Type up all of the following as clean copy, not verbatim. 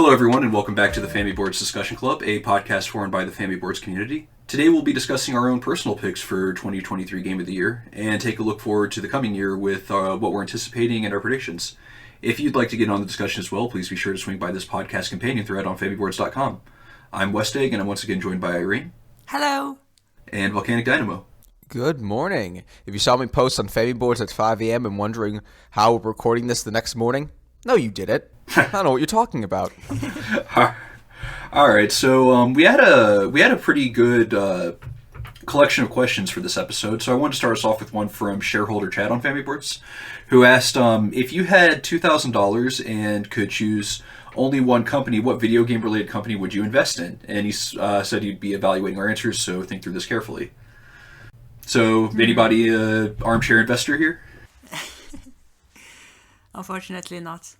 Hello everyone and welcome back to the Famiboards Discussion Club, a podcast formed by the Famiboards community. Today we'll be discussing our own personal picks for 2023 Game of the Year and take a look forward to the coming year with what we're anticipating and our predictions. If you'd like to get on the discussion as well, please be sure to swing by this podcast companion thread on Famiboards.com. I'm WestEgg and I'm once again joined by Irene. Hello. And VolcanicDynamo. Good morning. If you saw me post on Famiboards at 5 a.m. and wondering how we're recording this the next morning, no, you didn't. I don't know what you're talking about. All right, so we had a pretty good collection of questions for this episode. So I wanted to start us off with one from shareholder Chad on Famiboards, who asked if you had $2,000 and could choose only one company, what video game related company would you invest in? And he said he'd be evaluating our answers, so think through this carefully. So anybody armchair investor here? Unfortunately not.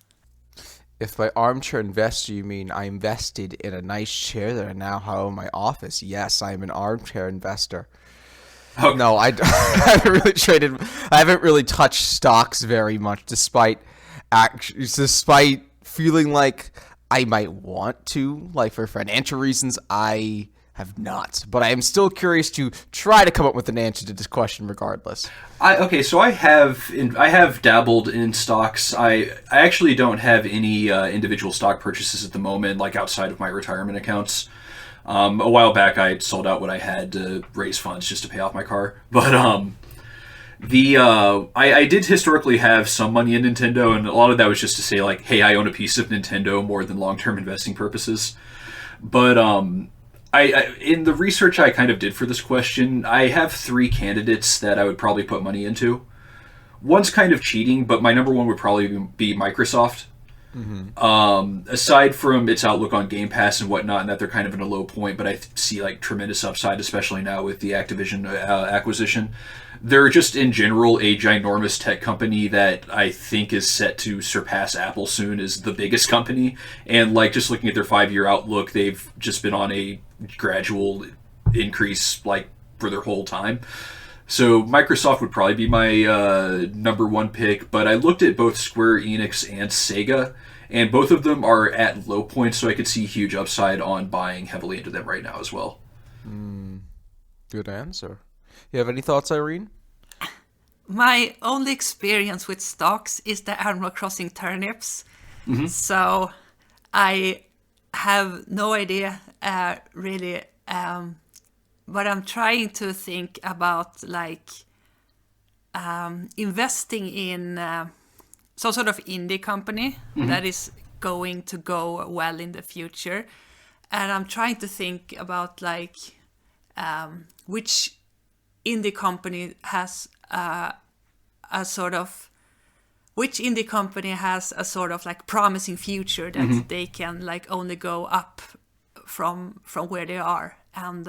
If by armchair investor you mean I invested in a nice chair that I now have in my office, yes, I'm an armchair investor. Oh. No, I haven't really touched stocks very much, despite feeling like I might want to, like for financial reasons. I have not, but I am still curious to try to come up with an answer to this question regardless. I have dabbled in stocks. I actually don't have any individual stock purchases at the moment, like outside of my retirement accounts. A while back, I sold out what I had to raise funds just to pay off my car. But I did historically have some money in Nintendo, and a lot of that was just to say like, hey, I own a piece of Nintendo more than long-term investing purposes. But I in the research I kind of did for this question, I have three candidates that I would probably put money into. One's kind of cheating, but my number one would probably be Microsoft. Mm-hmm. Aside from its outlook on Game Pass and whatnot, and that they're kind of in a low point, but I see like tremendous upside, especially now with the Activision acquisition. They're just in general a ginormous tech company that I think is set to surpass Apple soon as the biggest company. And like just looking at their 5-year outlook, they've just been on a gradual increase like for their whole time. So Microsoft would probably be my number one pick, but I looked at both Square Enix and Sega, and both of them are at low points, so I could see huge upside on buying heavily into them right now as well. Good answer. You have any thoughts, Irene? My only experience with stocks is the Animal Crossing turnips. Mm-hmm. So I have no idea really, but I'm trying to think about like investing in some sort of indie company that is going to go well in the future. And I'm trying to think about like which indie company has which indie company has a sort of like promising future that they can like only go up from where they are, and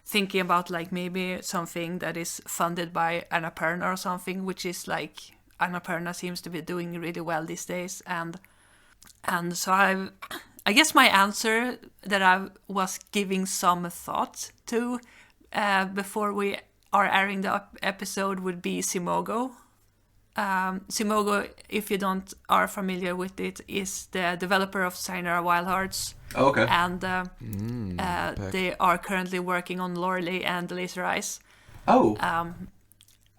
thinking about like maybe something that is funded by Annapurna or something, which is like Annapurna seems to be doing really well these days, and so I guess my answer that I was giving some thought to before we are airing the episode would be Simogo. Simogo, if you are familiar with it, is the developer of Sayonara Wild Hearts. Oh, okay. And they are currently working on Lorelei and Laser Eyes. Oh.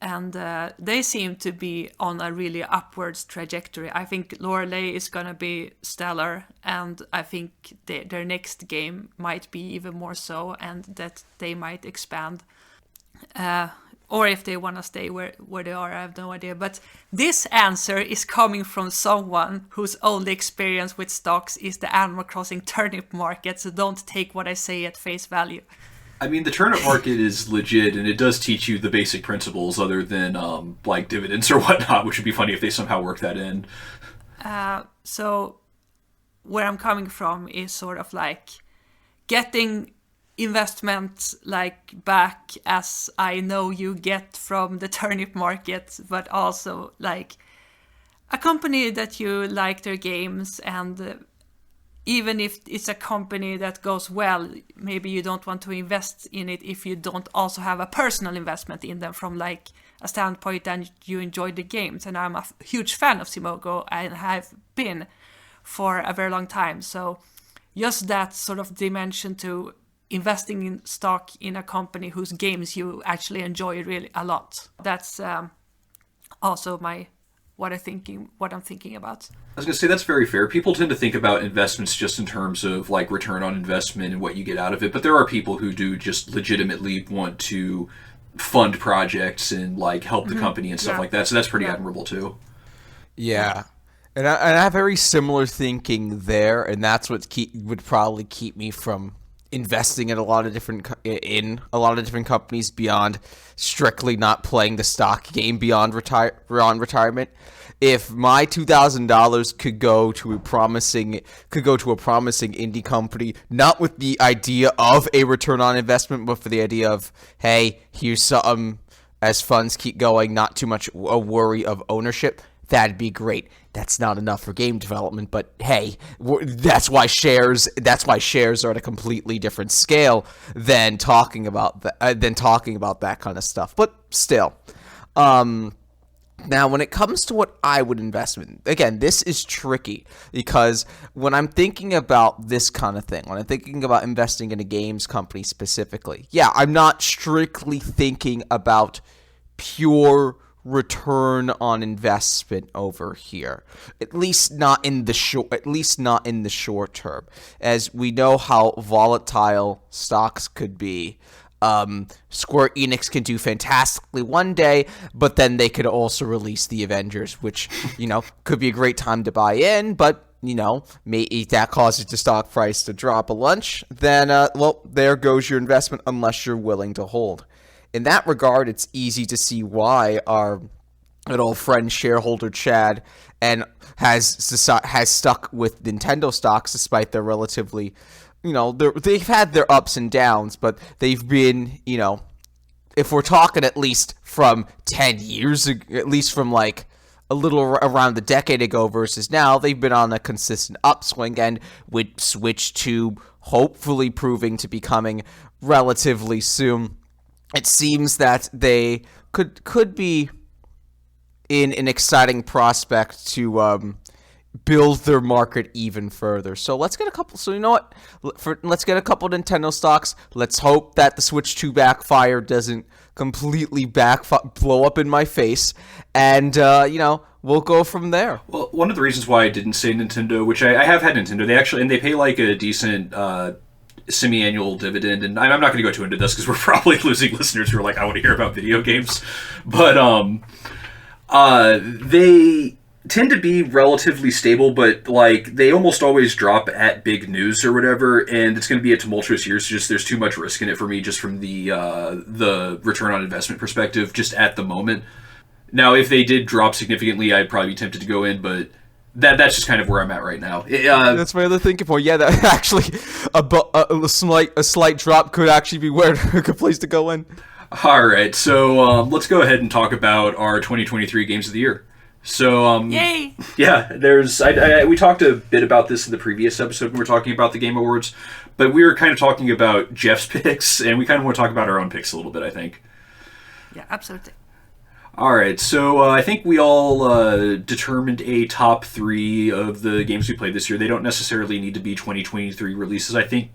And they seem to be on a really upwards trajectory. I think Lorelei is going to be stellar, and I think their next game might be even more so, and that they might expand. Or if they want to stay where they are, I have no idea. But this answer is coming from someone whose only experience with stocks is the Animal Crossing turnip market, so don't take what I say at face value. I mean, the turnip market is legit, and it does teach you the basic principles other than like dividends or whatnot, which would be funny if they somehow work that in. So where I'm coming from is sort of like getting investment like back as I know you get from the turnip market, but also like a company that you like their games, and even if it's a company that goes well, maybe you don't want to invest in it if you don't also have a personal investment in them from like a standpoint that you enjoy the games. And I'm a huge fan of Simogo and have been for a very long time. So just that sort of dimension to investing in stock in a company whose games you actually enjoy really a lot. That's also what I'm thinking about. I was going to say that's very fair. People tend to think about investments just in terms of like return on investment and what you get out of it, but there are people who do just legitimately want to fund projects and like help the company and stuff like that. So that's pretty admirable too. Yeah. And I have very similar thinking there, and that's what would probably keep me from investing in a lot of different companies beyond strictly not playing the stock game beyond retirement. If my $2,000 could go to a promising indie company, not with the idea of a return on investment, but for the idea of, hey, here's something as funds keep going, not too much a worry of ownership, that'd be great. That's not enough for game development, but hey, that's why shares are at a completely different scale than talking about that kind of stuff. But still, now when it comes to what I would invest in, again, this is tricky because when I'm thinking about this kind of thing, when I'm thinking about investing in a games company specifically, yeah, I'm not strictly thinking about pure return on investment over here, at least not in the short term, as we know how volatile stocks could be. Square Enix can do fantastically one day, but then they could also release the Avengers, which could be a great time to buy in, but maybe that causes the stock price to drop a lunch, then there goes your investment unless you're willing to hold. In that regard, it's easy to see why our good old friend shareholder Chad has stuck with Nintendo stocks despite their relatively, they've had their ups and downs, but they've been, if we're talking at least from 10 years, at least from like a little around a decade ago versus now, they've been on a consistent upswing and would switch to hopefully proving to be coming relatively soon. It seems that they could be in an exciting prospect to build their market even further. So let's get a couple. So you know what? Let's get a couple Nintendo stocks. Let's hope that the Switch 2 backfire doesn't completely blow up in my face, and we'll go from there. Well, one of the reasons why I didn't say Nintendo, which I have had Nintendo, they pay like a decent semi-annual dividend, and I'm not going to go too into this because we're probably losing listeners who are like, I want to hear about video games, but they tend to be relatively stable, but like they almost always drop at big news or whatever, and it's going to be a tumultuous year. So just there's too much risk in it for me, just from the return on investment perspective, just at the moment. Now, if they did drop significantly, I'd probably be tempted to go in, but that's just kind of where I'm at right now. That's my other thinking point. Yeah, that actually a slight drop could actually be where a good place to go in. All right, so let's go ahead and talk about our 2023 Games of the Year. So, yay! Yeah, we talked a bit about this in the previous episode when we were talking about the Game Awards, but we were kind of talking about Jeff's picks, and we kind of want to talk about our own picks a little bit, I think. Yeah, absolutely. All right, so I think we all determined a top 3 of the games we played this year. They don't necessarily need to be 2023 releases. I think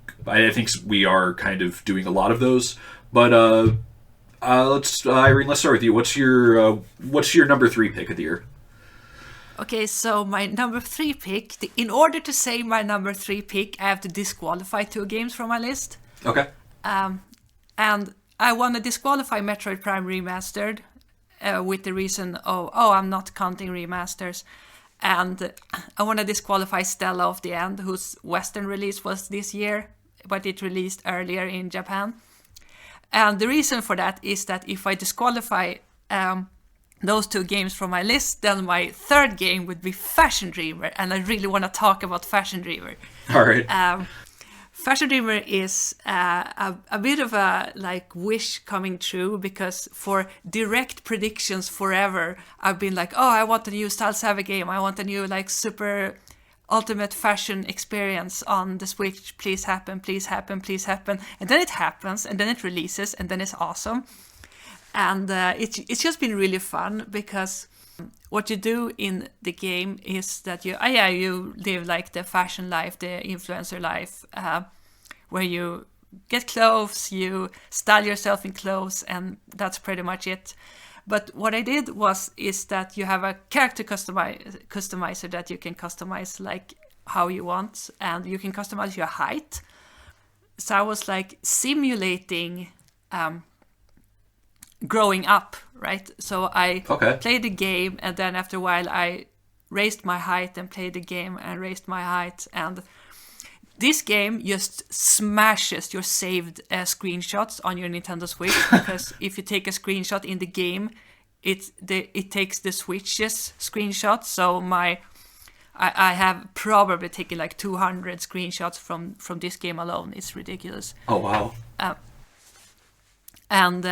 we are kind of doing a lot of those, but Irene, let's start with you. What's your number 3 pick of the year? Okay, so my number 3 pick. In order to say my number 3 pick, I have to disqualify 2 games from my list. Okay. And I want to disqualify Metroid Prime Remastered. With the reason, I'm not counting remasters. And I want to disqualify Stella of the End, whose Western release was this year, but it released earlier in Japan. And the reason for that is that if I disqualify those 2 games from my list, then my 3rd game would be Fashion Dreamer, and I really want to talk about Fashion Dreamer. All right. Fashion Dreamer is a bit of a wish coming true, because for direct predictions forever, I've been like, I want a new Style Savvy game. I want a new super ultimate fashion experience on the Switch. Please happen, please happen, please happen. And then it happens, and then it releases, and then it's awesome. And it's just been really fun, because what you do in the game is that you live like the fashion life, the influencer life, where you get clothes, you style yourself in clothes, and that's pretty much it. But what I did is that you have a character customizer that you can customize like how you want, and you can customize your height. So I was like simulating growing up, right? So I played the game, and then after a while I raised my height and played the game and raised my height. And this game just smashes your saved screenshots on your Nintendo Switch, because if you take a screenshot in the game, it takes the Switch's screenshots. So I have probably taken like 200 screenshots from this game alone. It's ridiculous. Oh, wow. And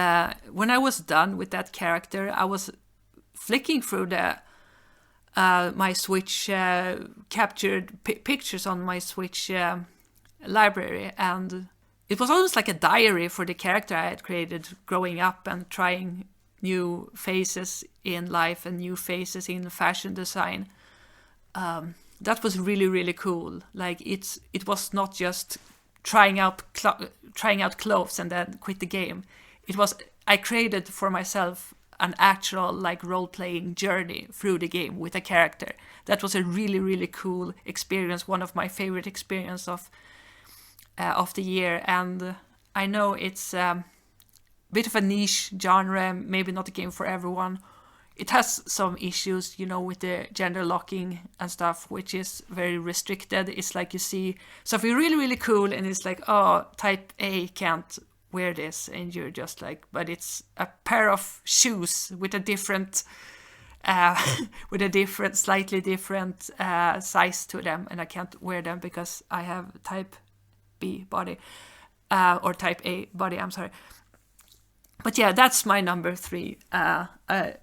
when I was done with that character, I was flicking through my Switch captured pictures on my Switch library, and it was almost like a diary for the character I had created growing up and trying new phases in life and new phases in fashion design. That was really, really cool. Like it was not just trying out clothes and then quit the game. I created for myself an actual like role-playing journey through the game with a character. That was a really, really cool experience. One of my favorite experience of the year. And I know it's a bit of a niche genre, maybe not a game for everyone. It has some issues, with the gender locking and stuff, which is very restricted. It's like you see something really, really cool, and it's like, oh, type A can't wear this, and you're just like, but it's a pair of shoes with a different, slightly different size to them, and I can't wear them because I have type B body, or type A body. I'm sorry. But yeah, that's my number 3. A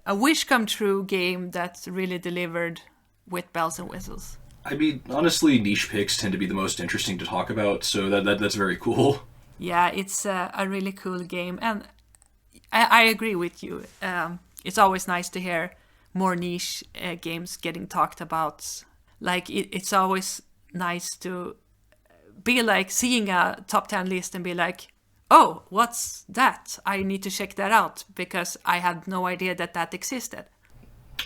wish come true game that really delivered with bells and whistles. I mean, honestly, niche picks tend to be the most interesting to talk about, so that's very cool. Yeah, it's a really cool game, and I agree with you. It's always nice to hear more niche games getting talked about. Like, it's always nice to be like seeing a top 10 list and be like, oh, what's that? I need to check that out, because I had no idea that existed.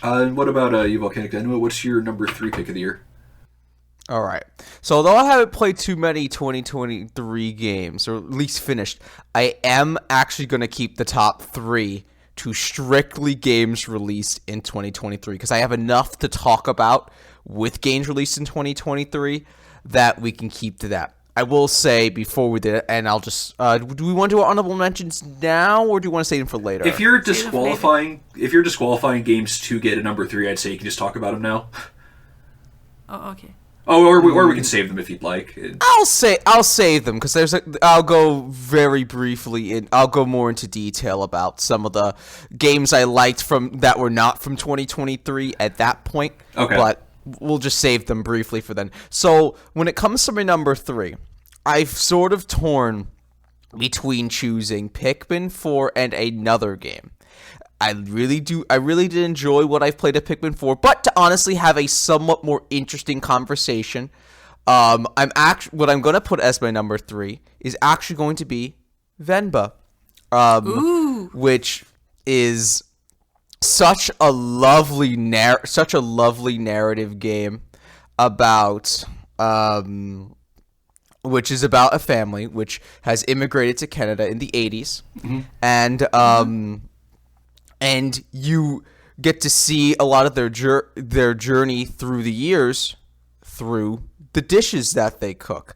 And what about you, VolcanicDynamo? What's your number 3 pick of the year? All right. So although I haven't played too many 2023 games, or at least finished, I am actually going to keep the top 3 to strictly games released in 2023, because I have enough to talk about with games released in 2023 that we can keep to that. I will say before we did it, and I'll just do we want to do honorable mentions now, or do you want to save them for later? If you're disqualifying games to get a number 3, I'd say you can just talk about them now. Oh, okay. Oh, or we can save them if you'd like. I'll save them, because I'll go very briefly and I'll go more into detail about some of the games I liked that were not from 2023 at that point. Okay. But we'll just save them briefly for then. So when it comes to my number 3, I've sort of torn between choosing Pikmin 4 and another game. I really did enjoy what I've played at Pikmin 4, but to honestly have a somewhat more interesting conversation, what I'm going to put as my number 3 is actually going to be Venba, which is such a lovely narrative game about which is about a family which has immigrated to Canada in the 80s, and you get to see a lot of their journey through the years through the dishes that they cook,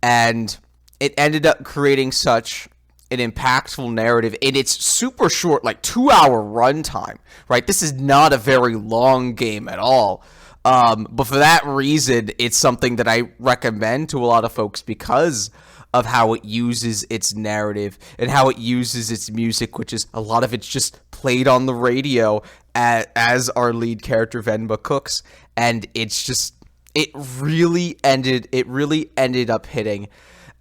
and it ended up creating such an impactful narrative in its super short, like 2-hour runtime, right? This is not a very long game at all. But for that reason, it's something that I recommend to a lot of folks because of how it uses its narrative and how it uses its music, which is a lot of it's just played on the radio as our lead character Venba cooks, and it really ended up hitting.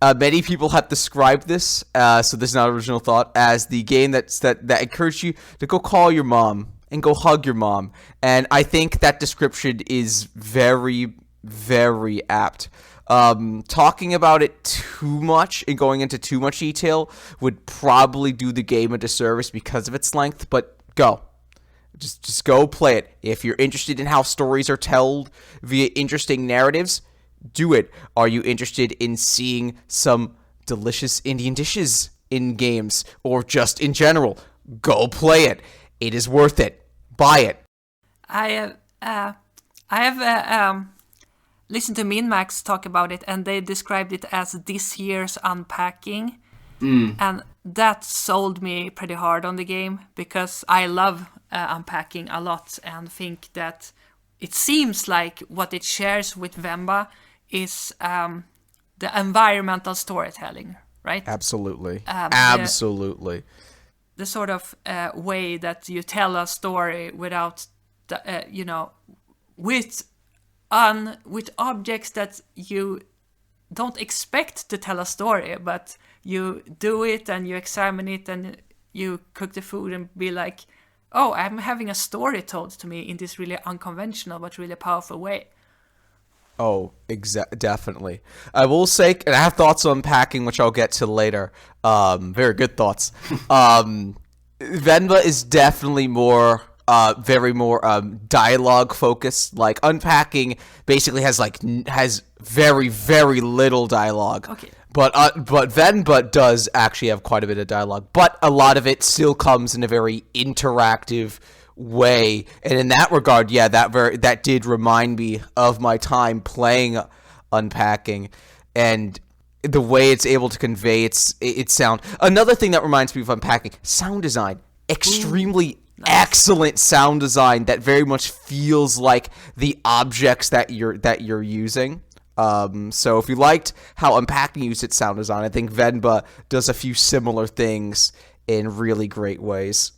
Many people have described this, so this is not original thought, as the game that encouraged you to go call your mom and go hug your mom. And I think that description is very, very apt. Talking about it too much and going into too much detail would probably do the game a disservice because of its length, but go. Just go play it. If you're interested in how stories are told via interesting narratives, do it. Are you interested in seeing some delicious Indian dishes in games or just in general? Go play it. It is worth it. Buy it. I have listened to MinMax talk about it, and they described it as this year's unpacking. And that sold me pretty hard on the game because I love unpacking a lot and think that it seems like what it shares with Vemba is the environmental storytelling, right? Absolutely. Absolutely. The sort of way that you tell a story without, with objects that you don't expect to tell a story, but you do it and you examine it and you cook the food and be like, oh, I'm having a story told to me in this really unconventional but really powerful way. Oh, definitely. I will say, and I have thoughts on packing, which I'll get to later. Very good thoughts. Venba is definitely more dialogue focused. Like unpacking basically has very, very little dialogue. Okay. But Venba does actually have quite a bit of dialogue. But a lot of it still comes in a very interactive way, and in that regard, yeah, that did remind me of my time playing Unpacking and the way it's able to convey its sound. Another thing that reminds me of Unpacking, sound design. Extremely excellent sound design that very much feels like the objects that you're using. So if you liked how Unpacking used its sound design, I think Venba does a few similar things in really great ways.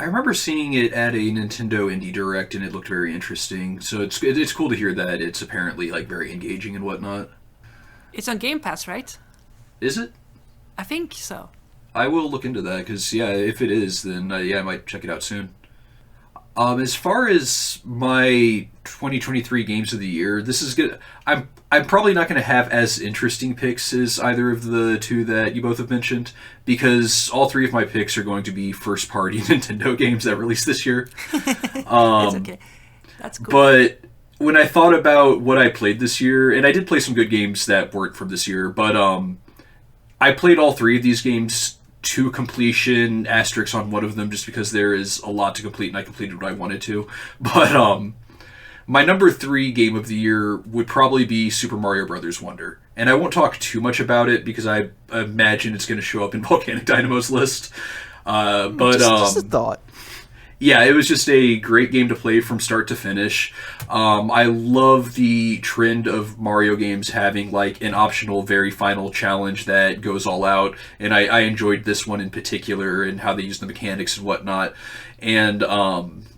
I remember seeing it at a Nintendo Indie Direct, and it looked very interesting. So it's cool to hear that it's apparently like very engaging and whatnot. It's on Game Pass, right? Is it? I think so. I will look into that because if it is, then I might check it out soon. As far as my 2023 games of the year, this is good. I'm probably not going to have as interesting picks as either of the two that you both have mentioned, because all three of my picks are going to be first-party Nintendo games that released this year. It's okay. That's cool. But when I thought about what I played this year, and I did play some good games that weren't from this year, but I played all three of these games to completion, asterisk on one of them just because there is a lot to complete and I completed what I wanted to. But my number 3 game of the year would probably be Super Mario Bros. Wonder. And I won't talk too much about it because I imagine it's going to show up in VolcanicDynamo's list. Just a thought. Yeah, it was just a great game to play from start to finish. I love the trend of Mario games having like an optional very final challenge that goes all out, and I enjoyed this one in particular and how they use the mechanics and whatnot. And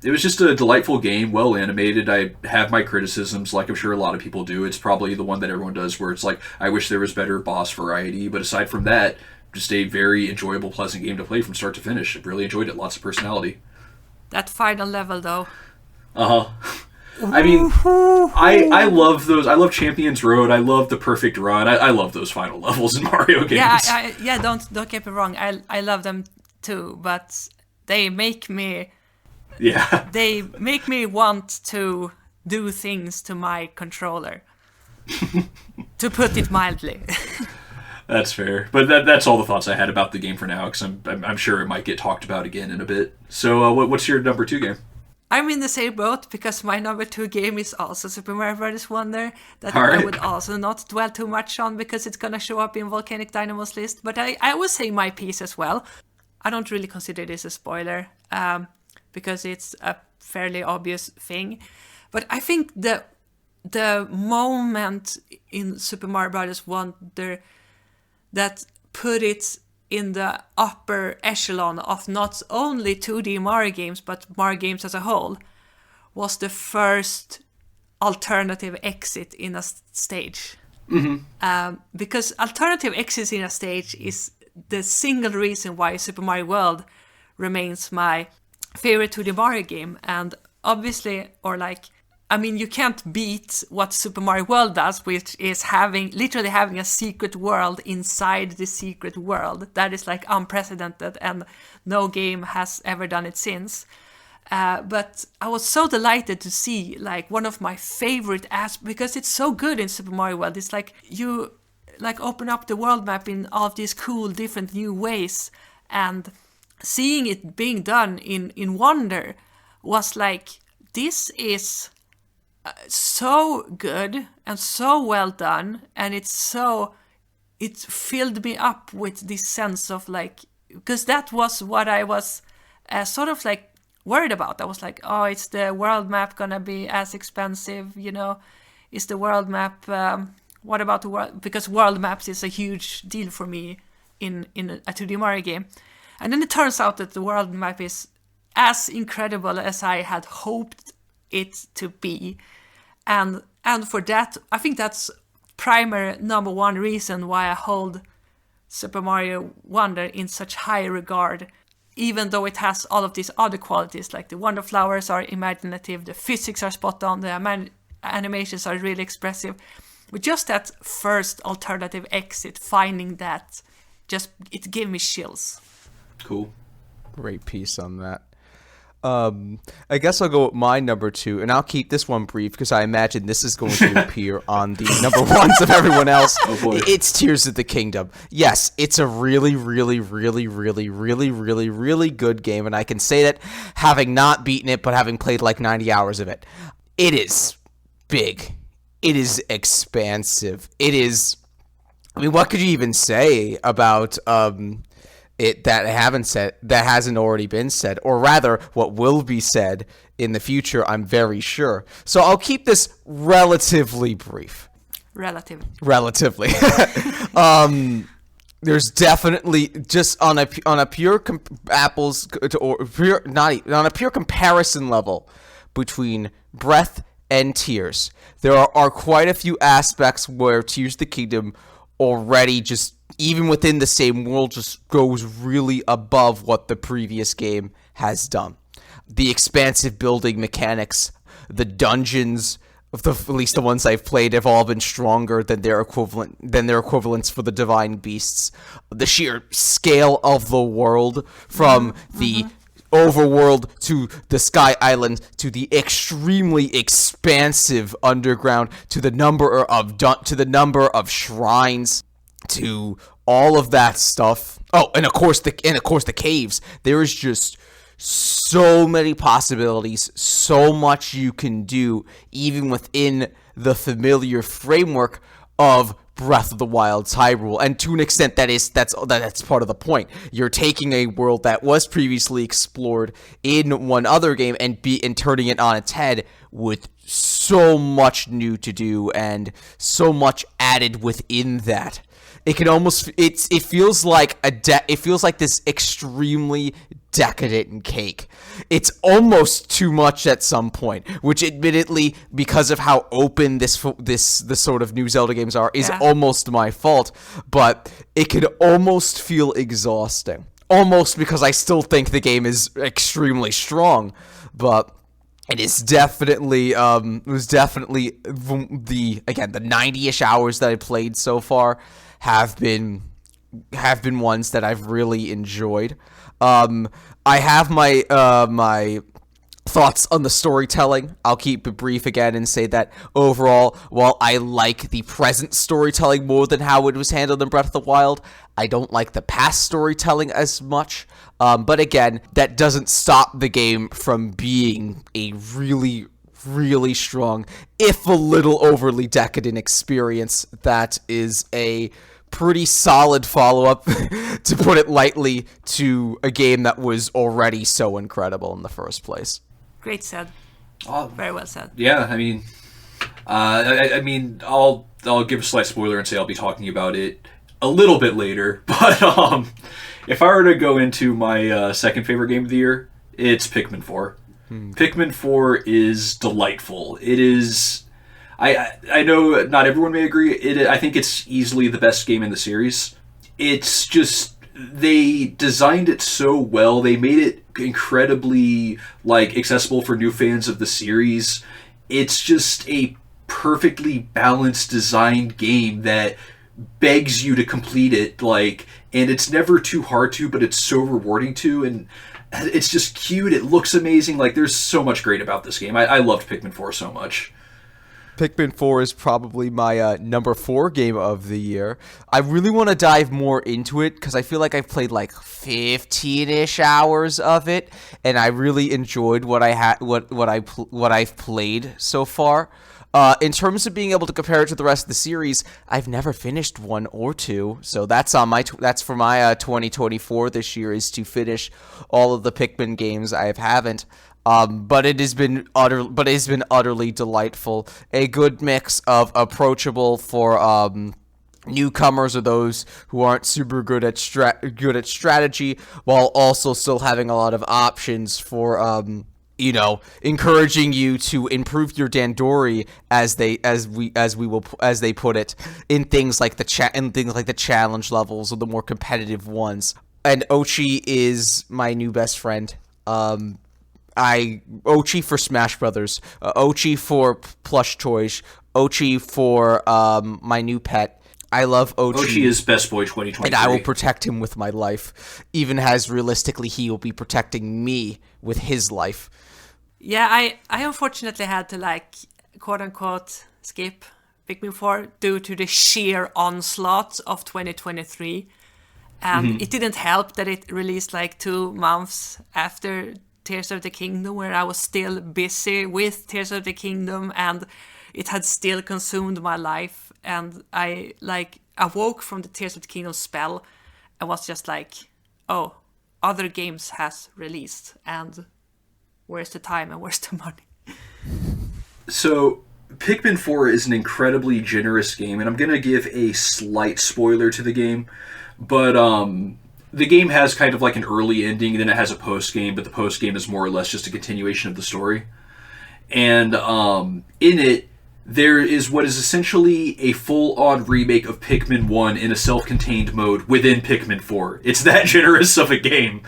it was just a delightful game, well animated. I have my criticisms, like I'm sure a lot of people do. It's probably the one that everyone does where it's like, I wish there was better boss variety, but aside from that, just a very enjoyable, pleasant game to play from start to finish. I really enjoyed it, lots of personality. That final level, though. I mean, I love those. I love Champions Road. I love the Perfect Run. I love those final levels in Mario games. Yeah, don't get me wrong. I love them too, but they make me. Yeah. They make me want to do things to my controller. To put it mildly. That's fair, but that's all the thoughts I had about the game for now, because I'm sure it might get talked about again in a bit. So, what's your number 2 game? I'm in the same boat because my number 2 game is also Super Mario Bros. Wonder that right. I would also not dwell too much on because it's gonna show up in VolcanicDynamo's list. But I will say my piece as well. I don't really consider this a spoiler because it's a fairly obvious thing. But I think the moment in Super Mario Bros. Wonder that put it in the upper echelon of not only 2D Mario games, but Mario games as a whole, was the first alternative exit in a stage. Mm-hmm. Because alternative exits in a stage is the single reason why Super Mario World remains my favorite 2D Mario game, and obviously, or like, I mean, you can't beat what Super Mario World does, which is literally having a secret world inside the secret world. That is like unprecedented, and no game has ever done it since. But I was so delighted to see like one of my favorite because it's so good in Super Mario World. It's like you like open up the world map in all of these cool, different new ways, and seeing it being done in Wonder was like, this is so good and so well done, and it filled me up with this sense of like, because that was what I was sort of like worried about. I was like, oh, is the world map gonna be as expensive, you know? Is the world map what about the world, because world maps is a huge deal for me in a 2D Mario game. And then it turns out that the world map is as incredible as I had hoped it to be. And for that, I think that's primary number one reason why I hold Super Mario Wonder in such high regard, even though it has all of these other qualities, like the Wonder Flowers are imaginative, the physics are spot on, the animations are really expressive. But just that first alternative exit, finding that, it gave me chills. Cool. Great piece on that. I guess I'll go with my number 2, and I'll keep this one brief because I imagine this is going to appear on the number ones of everyone else. Oh boy. It's Tears of the Kingdom. Yes, it's a really, really, really, really, really, really, really good game, and I can say that having not beaten it, but having played like 90 hours of it. It is big. It is expansive. It is... I mean, what could you even say about... it that hasn't already been said, or rather what will be said in the future, I'm very sure. So I'll keep this relatively brief. Relatively. There's definitely, just on a pure comparison level between Breath and Tears, there are quite a few aspects where Tears of the Kingdom already just, even within the same world, just goes really above what the previous game has done. The expansive building mechanics, the dungeons, at least the ones I've played, have all been stronger than their equivalents for the divine beasts. The sheer scale of the world, from the overworld to the Sky Island to the extremely expansive underground to the number of shrines, to all of that stuff. Oh, and of course the caves. There is just so many possibilities, so much you can do, even within the familiar framework of Breath of the Wild's Hyrule. And to an extent, that's part of the point. You're taking a world that was previously explored in one other game and turning it on its head with so much new to do and so much added within that. It can almost it feels like this extremely decadent cake. It's almost too much at some point, which admittedly, because of how open the sort of new Zelda games are, is almost my fault, but it could almost feel exhausting. Almost, because I still think the game is extremely strong, but it is definitely the 90-ish hours that I played so far have been ones that I've really enjoyed. I have my thoughts on the storytelling. I'll keep it brief again and say that overall, while I like the present storytelling more than how it was handled in Breath of the Wild, I don't like the past storytelling as much. But again, that doesn't stop the game from being a really, really strong, if a little overly decadent experience that is a pretty solid follow-up, to put it lightly, to a game that was already so incredible in the first place. Great said. Very well said. Yeah, I mean, I'll give a slight spoiler and say I'll be talking about it a little bit later. But if I were to go into my second favorite game of the year, it's Pikmin 4. Pikmin 4 is delightful. It is. I know not everyone may agree. I think it's easily the best game in the series. It's just, they designed it so well. They made it incredibly like accessible for new fans of the series. It's just a perfectly balanced designed game that begs you to complete it, like, and it's never too hard to, but it's so rewarding to, and it's just cute. It looks amazing. Like, there's so much great about this game. I loved Pikmin 4 so much. Pikmin 4 is probably my number 4 game of the year. I really want to dive more into it because I feel like I've played like 15-ish hours of it, and I really enjoyed what I've played so far. In terms of being able to compare it to the rest of the series, I've never finished 1 or 2, so that's on my that's for my 2024 this year, is to finish all of the Pikmin games I haven't. But it has been utterly delightful. A good mix of approachable for newcomers or those who aren't super good at strategy, while also still having a lot of options for encouraging you to improve your Dandori as they put it, in things like the challenge levels or the more competitive ones. And Ochi is my new best friend. Ochi for Smash Brothers, Ochi for plush toys, Ochi for my new pet. I love Ochi. Ochi is best boy 2023. And I will protect him with my life, even as realistically he will be protecting me with his life. Yeah, I unfortunately had to, like, quote-unquote, skip Pikmin 4 due to the sheer onslaught of 2023. And it didn't help that it released, like, 2 months after Tears of the Kingdom, where I was still busy with Tears of the Kingdom, and it had still consumed my life. And I, like, awoke from the Tears of the Kingdom spell and was just like, oh, other games has released, and where's the time and where's the money? So, Pikmin 4 is an incredibly generous game, and I'm going to give a slight spoiler to the game, but the game has kind of like an early ending, then it has a post-game, but the post-game is more or less just a continuation of the story. And in it, there is what is essentially a full-on remake of Pikmin 1 in a self-contained mode within Pikmin 4. It's that generous of a game.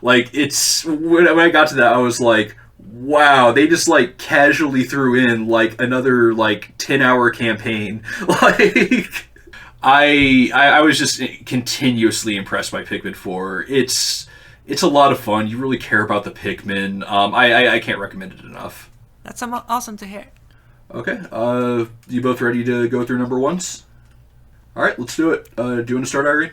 Like, it's... When I got to that, I was like, wow, they just, like, casually threw in, like, another, like, 10-hour campaign. Like... I was just continuously impressed by Pikmin 4. It's a lot of fun. You really care about the Pikmin. I can't recommend it enough. That's awesome to hear. Okay. You both ready to go through number ones? All right, let's do it. Do you want to start, Irene?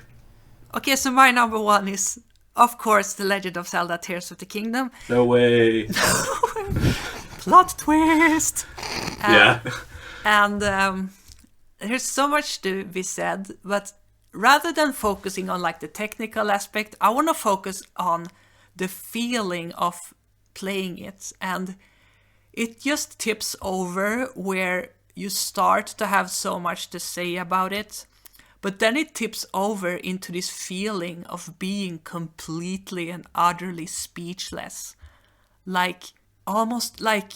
Okay, so my number 1 is, of course, The Legend of Zelda: Tears of the Kingdom. No way. Plot twist. Yeah. And there's so much to be said, but rather than focusing on, like, the technical aspect, I want to focus on the feeling of playing it. And it just tips over where you start to have so much to say about it, but then it tips over into this feeling of being completely and utterly speechless. Like, almost like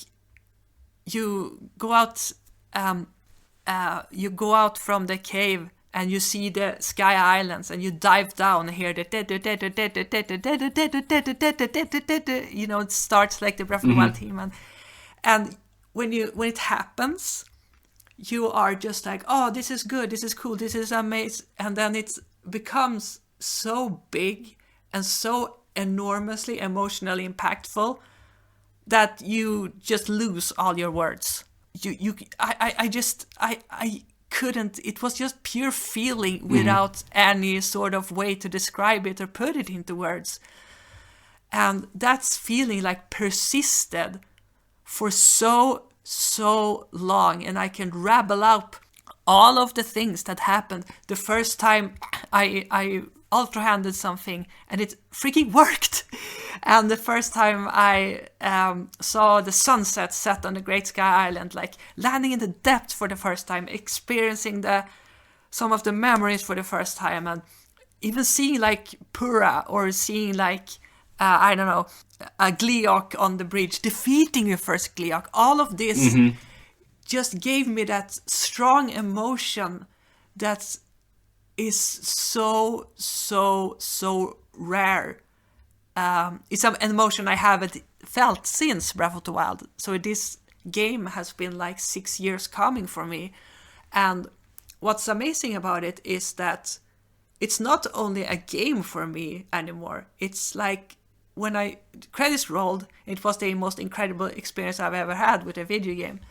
you go out from the cave and you see the Sky Islands and you dive down and hear the it starts like the Breath of the Wild theme, and when it happens, you are just like, oh, this is good, this is cool, this is amazing, and then it becomes so big and so enormously emotionally impactful that you just lose all your words. I couldn't. It was just pure feeling without any sort of way to describe it or put it into words. And that's feeling, like, persisted for so long, and I can rabble out all of the things that happened the first time I ultra-handed something and it freaking worked. And the first time I saw the sunset set on the Great Sky Island, like, landing in the depths for the first time, experiencing some of the memories for the first time, and even seeing, like, Pura, or seeing, like, I don't know, a Gleeok on the bridge, defeating your first Gleeok. All of this just gave me that strong emotion that is so rare it's an emotion I haven't felt since Breath of the Wild. So this game has been like 6 years coming for me. And what's amazing about it is that it's not only a game for me anymore. It's like when credits rolled, it was the most incredible experience I've ever had with a video game.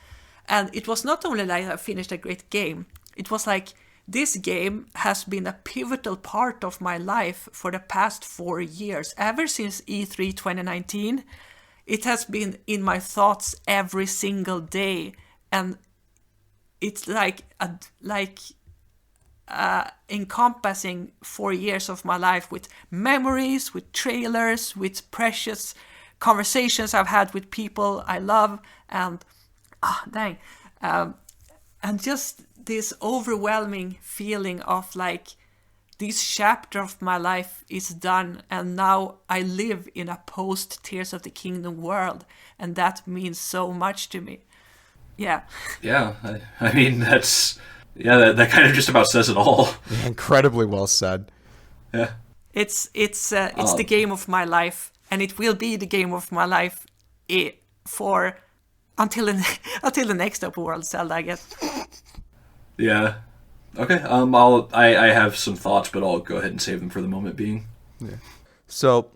And it was not only like I finished a great game, it was like this game has been a pivotal part of my life for the past 4 years. Ever since E3 2019, it has been in my thoughts every single day. And it's encompassing 4 years of my life with memories, with trailers, with precious conversations I've had with people I love, and and just this overwhelming feeling of like this chapter of my life is done, and now I live in a post Tears of the Kingdom world, and that means so much to me. Yeah. Yeah, I mean that kind of just about says it all. Yeah, incredibly well said. Yeah. It's the game of my life, and it will be the game of my life for until the next open world Zelda, I guess. Yeah. Okay. I have some thoughts, but I'll go ahead and save them for the moment being. Yeah. So,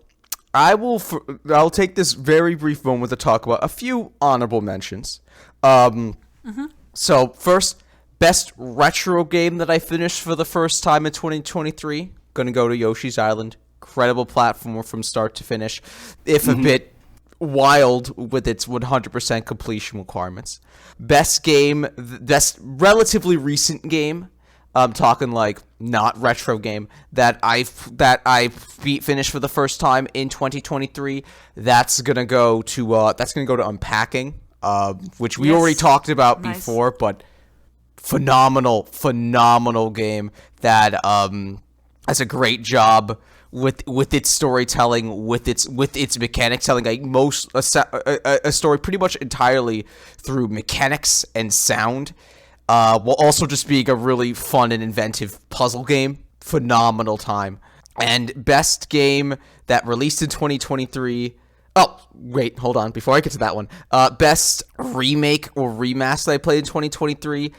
I'll take this very brief moment to talk about a few honorable mentions. So first, best retro game that I finished for the first time in 2023. Gonna go to Yoshi's Island. Incredible platformer from start to finish, if a bit wild with its 100% completion requirements. Best relatively recent game. I'm talking like not retro game that I finished for the first time in 2023. That's gonna go to Unpacking, which we already talked about before, but phenomenal game that has a great job with its storytelling, with its mechanics, telling a story pretty much entirely through mechanics and sound, while also just being a really fun and inventive puzzle game. Phenomenal time. And best game that released in 2023. Oh, wait, hold on. Before I get to that one, best remake or remaster I played in 2023.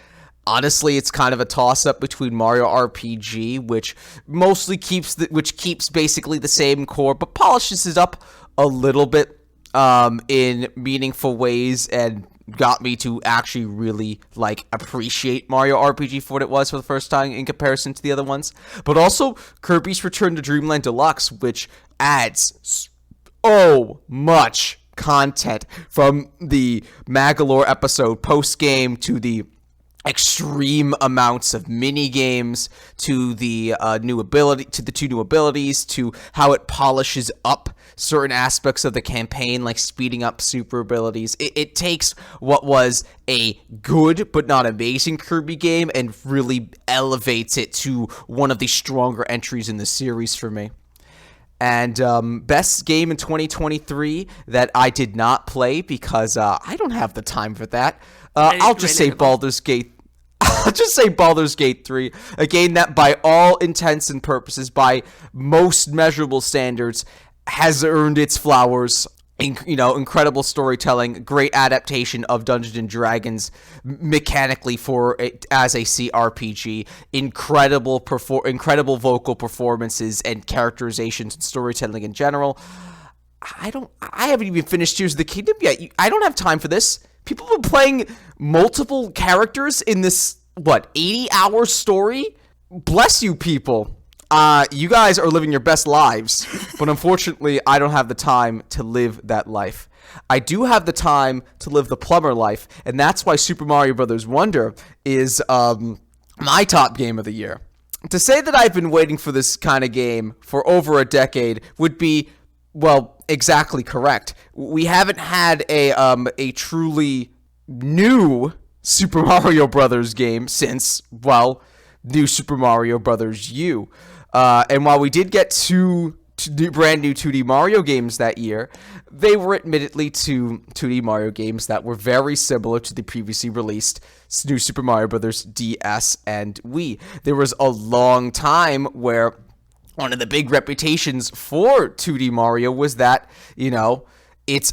Honestly, it's kind of a toss-up between Mario RPG, which keeps basically the same core, but polishes it up a little bit in meaningful ways, and got me to actually really appreciate Mario RPG for what it was for the first time in comparison to the other ones. But also Kirby's Return to Dreamland Deluxe, which adds so much content from the Magolor episode post-game to the extreme amounts of mini games, to the two new abilities, to how it polishes up certain aspects of the campaign, like speeding up super abilities. It takes what was a good but not amazing Kirby game and really elevates it to one of the stronger entries in the series for me. And best game in 2023 that I did not play because I don't have the time for that. I'll just say Baldur's Gate. I'll just say Baldur's Gate 3, a game that by all intents and purposes, by most measurable standards, has earned its flowers. Incredible storytelling, great adaptation of Dungeons and Dragons mechanically as a CRPG, incredible vocal performances and characterizations and storytelling in general. I haven't even finished Tears of the Kingdom yet. I don't have time for this. People have been playing multiple characters in this 80-hour story. Bless you, people. You guys are living your best lives, but unfortunately, I don't have the time to live that life. I do have the time to live the plumber life, and that's why Super Mario Bros. Wonder is my top game of the year. To say that I've been waiting for this kind of game for over a decade would be, exactly correct. We haven't had a truly new Super Mario Bros. Game since, New Super Mario Bros. U. And while we did get two brand new 2D Mario games that year, they were admittedly two 2D Mario games that were very similar to the previously released New Super Mario Bros. DS and Wii. There was a long time where one of the big reputations for 2D Mario was that, it's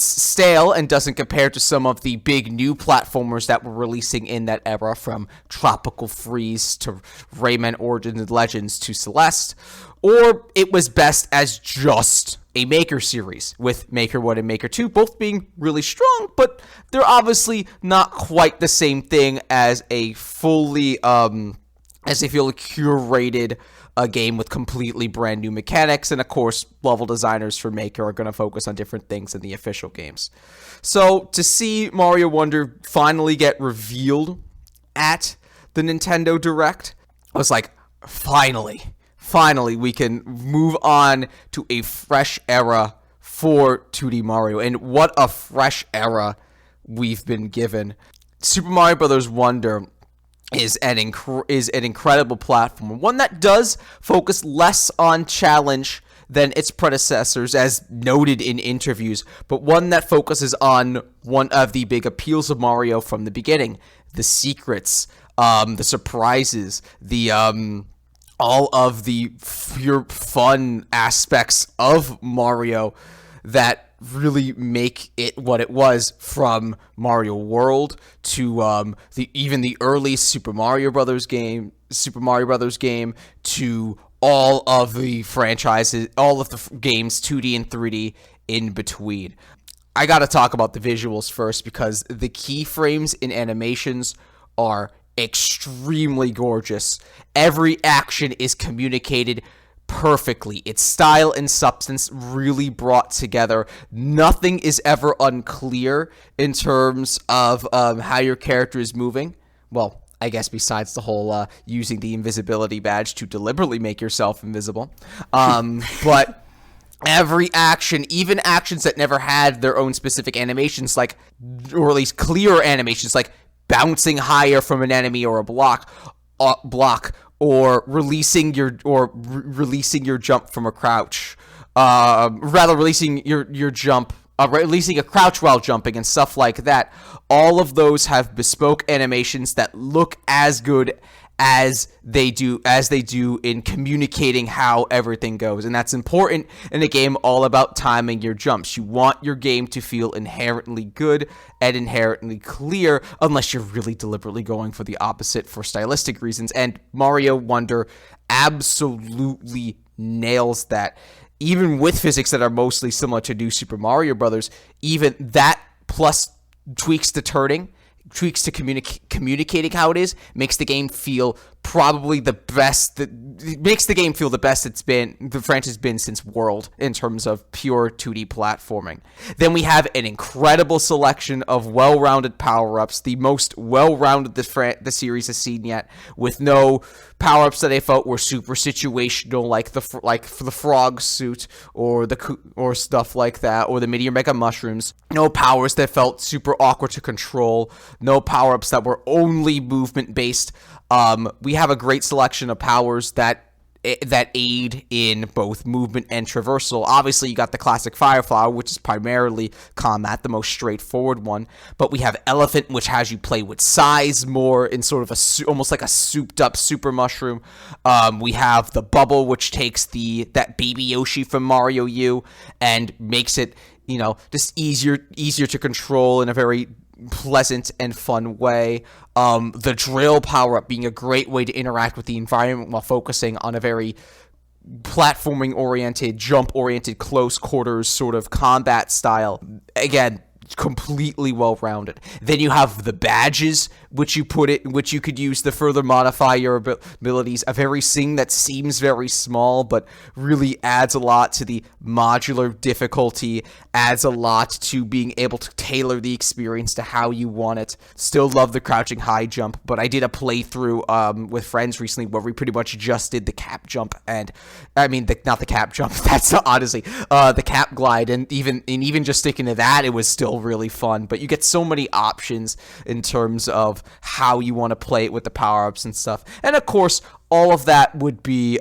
stale and doesn't compare to some of the big new platformers that were releasing in that era, from Tropical Freeze to Rayman Origins and Legends to Celeste, or it was best as just a Maker series, with Maker 1 and Maker 2 both being really strong, but they're obviously not quite the same thing as a fully, as they feel curated a game with completely brand new mechanics, and of course, level designers for Maker are going to focus on different things in the official games. So, to see Mario Wonder finally get revealed at the Nintendo Direct, I was like, finally, we can move on to a fresh era for 2D Mario, and what a fresh era we've been given. Super Mario Bros. Wonder is an incredible platform, one that does focus less on challenge than its predecessors, as noted in interviews, but one that focuses on one of the big appeals of Mario from the beginning: the secrets, the surprises, the all of the pure fun aspects of Mario that really make it what it was, from Mario World to even the early Super Mario Brothers game, to all of the franchises, all of the games 2D and 3D in between. I gotta talk about the visuals first, because the keyframes in animations are extremely gorgeous. Every action is communicated perfectly. Its style and substance really brought together. Nothing is ever unclear in terms of how your character is moving. Well, I guess besides the whole using the invisibility badge to deliberately make yourself invisible. But every action, even actions that never had their own specific animations, like, or at least clear animations, like bouncing higher from an enemy or a block, or releasing your jump from a crouch, releasing your jump, releasing a crouch while jumping, and stuff like that. All of those have bespoke animations that look as good as they do in communicating how everything goes, and that's important in a game all about timing your jumps. You want your game to feel inherently good and inherently clear, unless you're really deliberately going for the opposite for stylistic reasons, and Mario Wonder absolutely nails that. Even with physics that are mostly similar to New Super Mario Bros., even that, plus tweaks to turning, tweaks to communicating how it is, makes the game feel probably the best. Makes the game feel the best the franchise has been since World in terms of pure 2D platforming. Then we have an incredible selection of well-rounded power-ups, the most well-rounded the series has seen yet, with no power-ups that I felt were super situational, like for the frog suit or stuff like that, or the Meteor Mega Mushrooms. No powers that felt super awkward to control. No power-ups that were only movement-based. We have a great selection of powers that aid in both movement and traversal. Obviously, you got the classic Fire Flower, which is primarily combat, the most straightforward one. But we have Elephant, which has you play with size more in sort of almost like a souped-up Super Mushroom. We have the Bubble, which takes that Baby Yoshi from Mario U and makes it, just easier to control in a very pleasant and fun way. The drill power-up being a great way to interact with the environment while focusing on a very platforming-oriented, jump-oriented, close quarters sort of combat style. Again, completely well-rounded. Then you have the badges, which you could use to further modify your abilities. A very thing that seems very small, but really adds a lot to the modular difficulty, adds a lot to being able to tailor the experience to how you want it. Still love the crouching high jump, but I did a playthrough with friends recently where we pretty much just did the cap jump, and not the cap jump. That's honestly the cap glide, and even just sticking to that, it was still really fun. But you get so many options in terms of how you want to play it with the power-ups and stuff. And of course, all of that would be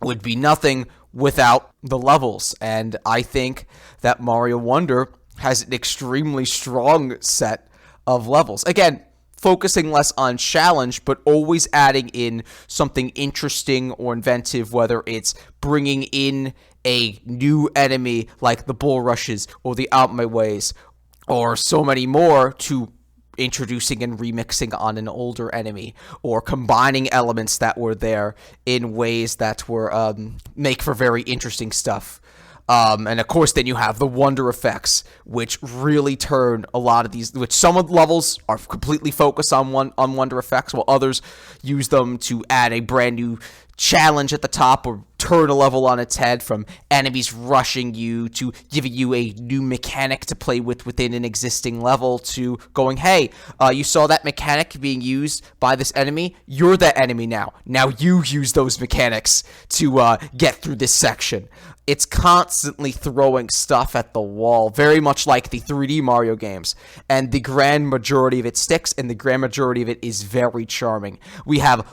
nothing without the levels. And I think that Mario Wonder has an extremely strong set of levels. Again, focusing less on challenge, but always adding in something interesting or inventive, whether it's bringing in a new enemy like the bull rushes or the out my ways or so many more, to introducing and remixing on an older enemy, or combining elements that were there in ways that were make for very interesting stuff. And of course, then you have the wonder effects, which really turn a lot of these. Which some of the levels are completely focused on wonder effects, while others use them to add a brand new challenge at the top, or turn a level on its head, from enemies rushing you to giving you a new mechanic to play with within an existing level, to going, hey, you saw that mechanic being used by this enemy? You're that enemy now. Now you use those mechanics to get through this section. It's constantly throwing stuff at the wall, very much like the 3D Mario games. And the grand majority of it sticks, and the grand majority of it is very charming. We have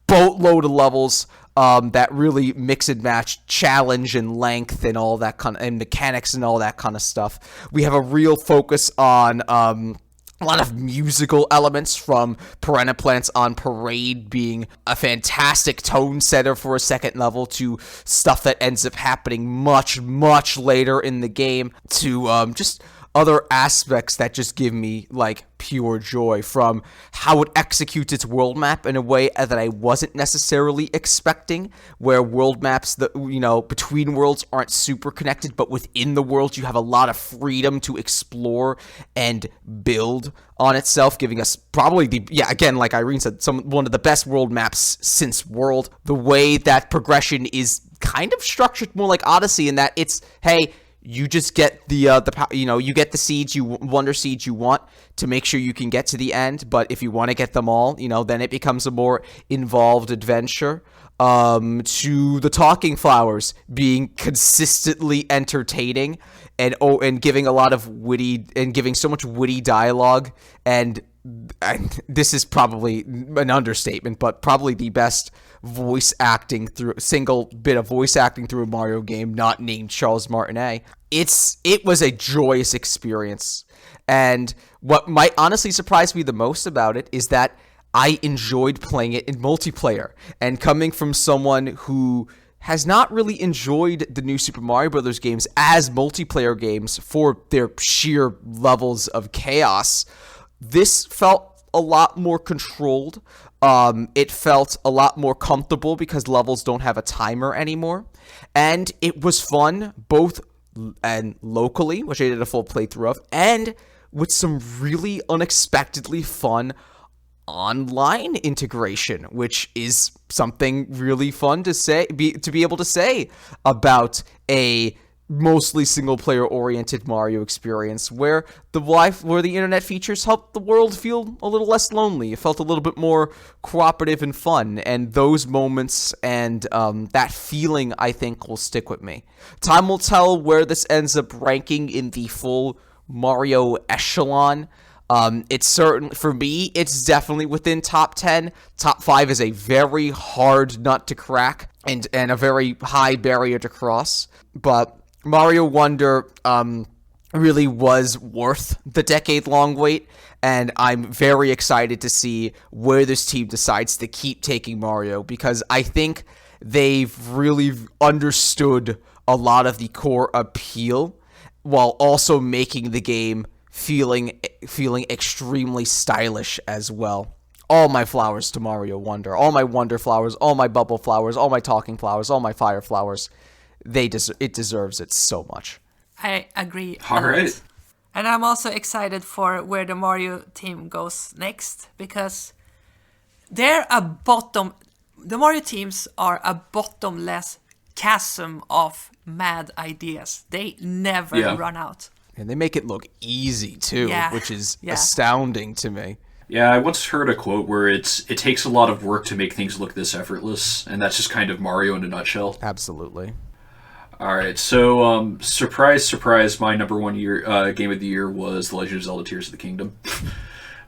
boatload of levels that really mix and match challenge and length and all that and mechanics and all that kind of stuff. We have a real focus on a lot of musical elements, from Piranha Plants on Parade being a fantastic tone setter for a second level, to stuff that ends up happening much, much later in the game, to just other aspects that just give me, like, pure joy, from how it executes its world map in a way that I wasn't necessarily expecting, where world maps, between worlds aren't super connected, but within the world you have a lot of freedom to explore and build on itself, giving us probably again, like Irene said, one of the best world maps since World. The way that progression is kind of structured more like Odyssey, in that it's, hey, you just get you get the seeds, wonder seeds you want to make sure you can get to the end. But if you want to get them all, then it becomes a more involved adventure. To the talking flowers being consistently entertaining and giving a lot of giving so much witty dialogue, and this is probably an understatement, but probably the best single bit of voice acting through a Mario game not named Charles Martinet. It was a joyous experience, and what might honestly surprise me the most about it is that I enjoyed playing it in multiplayer. And coming from someone who has not really enjoyed the new Super Mario Bros. Games as multiplayer games for their sheer levels of chaos, this felt a lot more controlled. It felt a lot more comfortable because levels don't have a timer anymore. And it was fun, both and locally, which I did a full playthrough of, and with some really unexpectedly fun online integration, which is something really fun to be able to say about a mostly single-player oriented Mario experience, where the internet features helped the world feel a little less lonely. It felt a little bit more cooperative and fun, and those moments and that feeling, I think, will stick with me. Time will tell where this ends up ranking in the full Mario echelon. It's certainly, for me, it's definitely within top 10. Top 5 is a very hard nut to crack and a very high barrier to cross. But Mario Wonder really was worth the decade-long wait, and I'm very excited to see where this team decides to keep taking Mario, because I think they've really understood a lot of the core appeal, while also making the game feeling extremely stylish as well. All my flowers to Mario Wonder. All my Wonder flowers, all my Bubble flowers, all my Talking flowers, all my Fire flowers. It deserves it so much. I agree. All right. And I'm also excited for where the Mario team goes next, because the Mario teams are a bottomless chasm of mad ideas. They never run out. And they make it look easy too, which is astounding to me. Yeah, I once heard a quote where it takes a lot of work to make things look this effortless, and that's just kind of Mario in a nutshell. Absolutely. All right, so surprise, surprise, my number one game of the year was The Legend of Zelda: Tears of the Kingdom.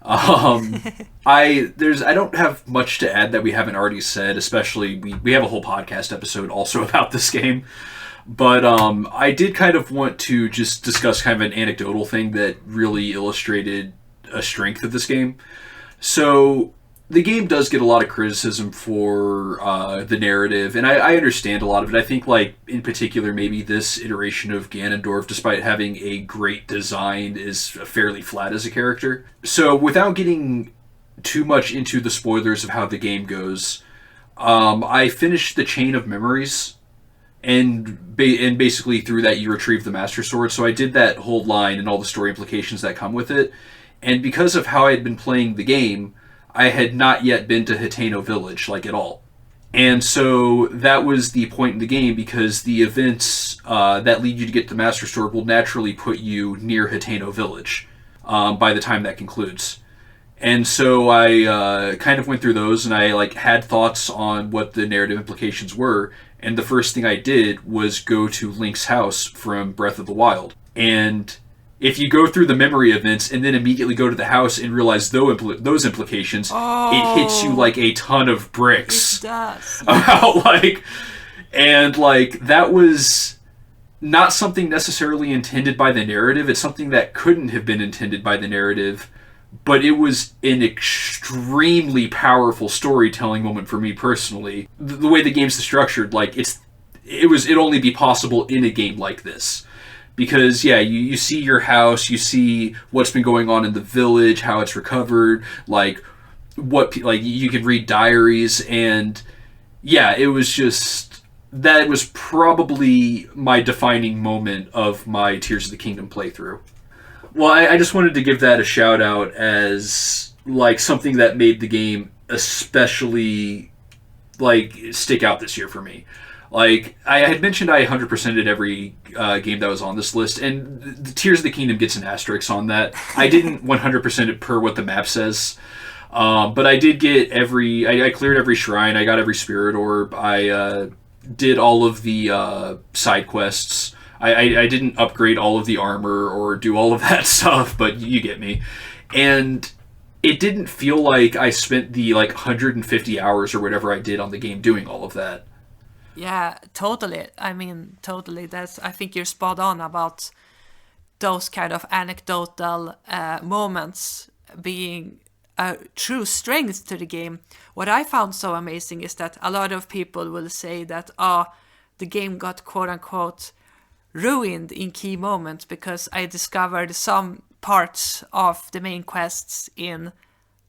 I don't have much to add that we haven't already said. Especially we have a whole podcast episode also about this game, but I did kind of want to just discuss kind of an anecdotal thing that really illustrated a strength of this game. So the game does get a lot of criticism for the narrative, and I understand a lot of it. I think, like, in particular, maybe this iteration of Ganondorf, despite having a great design, is fairly flat as a character. So without getting too much into the spoilers of how the game goes, I finished the Chain of Memories, and basically through that you retrieve the Master Sword. So I did that whole line and all the story implications that come with it. And because of how I had been playing the game, I had not yet been to Hiteno Village, like, at all. And so that was the point in the game, because the events that lead you to get the Master Sword will naturally put you near Hiteno Village by the time that concludes. And so I kind of went through those, and I, like, had thoughts on what the narrative implications were. And the first thing I did was go to Link's house from Breath of the Wild. And if you go through the memory events and then immediately go to the house and realize those implications, it hits you like a ton of bricks. It does. About, like, and, like, that was not something necessarily intended by the narrative. It's something that couldn't have been intended by the narrative, but it was an extremely powerful storytelling moment for me personally. The way the game's structured, like, it'd only be possible in a game like this. Because, yeah, you see your house, you see what's been going on in the village, how it's recovered, like, you can read diaries, and, yeah, it was just, that was probably my defining moment of my Tears of the Kingdom playthrough. Well, I just wanted to give that a shout out as, like, something that made the game especially, like, stick out this year for me. Like, I had mentioned I 100%ed every game that was on this list, and the Tears of the Kingdom gets an asterisk on that. I didn't 100% it per what the map says, but I did get I cleared every shrine, I got every spirit orb, I did all of the side quests. I didn't upgrade all of the armor or do all of that stuff, but you get me. And it didn't feel like I spent the, like, 150 hours or whatever I did on the game doing all of that. Yeah, totally. I mean, totally. I think you're spot on about those kind of anecdotal moments being a true strength to the game. What I found so amazing is that a lot of people will say that, the game got quote-unquote ruined in key moments because I discovered some parts of the main quests in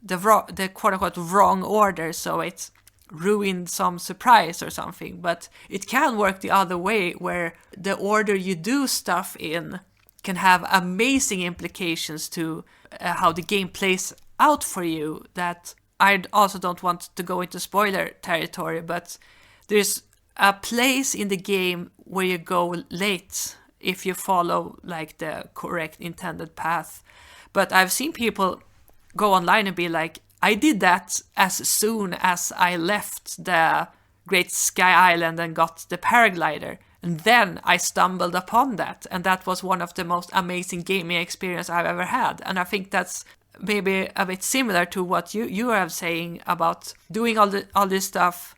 the quote-unquote wrong order, so it's ruined some surprise or something. But it can work the other way, where the order you do stuff in can have amazing implications to how the game plays out for you, that I also don't want to go into spoiler territory, but there's a place in the game where you go late if you follow, like, the correct intended path. But I've seen people go online and be like, I did that as soon as I left the Great Sky Island and got the paraglider. And then I stumbled upon that. And that was one of the most amazing gaming experience I've ever had. And I think that's maybe a bit similar to what you are saying about doing all this stuff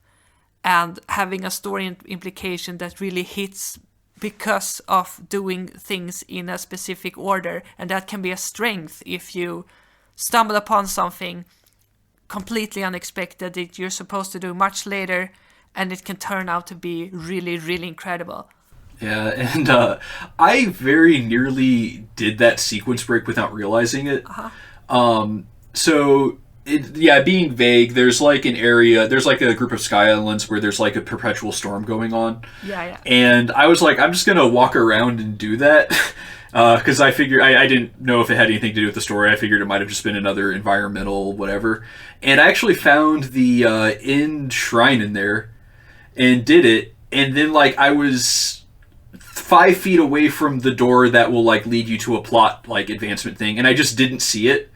and having a story implication that really hits because of doing things in a specific order. And that can be a strength if you stumble upon something completely unexpected that you're supposed to do much later, and it can turn out to be really, really incredible. Yeah, and I very nearly did that sequence break without realizing it. So, being vague, there's, like, an area, there's, like, a group of sky islands where there's, like, a perpetual storm going on. Yeah. And I was like, I'm just gonna walk around and do that. Because I figured, I didn't know if it had anything to do with the story. I figured it might have just been another environmental whatever. And I actually found the end shrine in there and did it. And then, like, I was 5 feet away from the door that will, like, lead you to a plot, like, advancement thing. And I just didn't see it.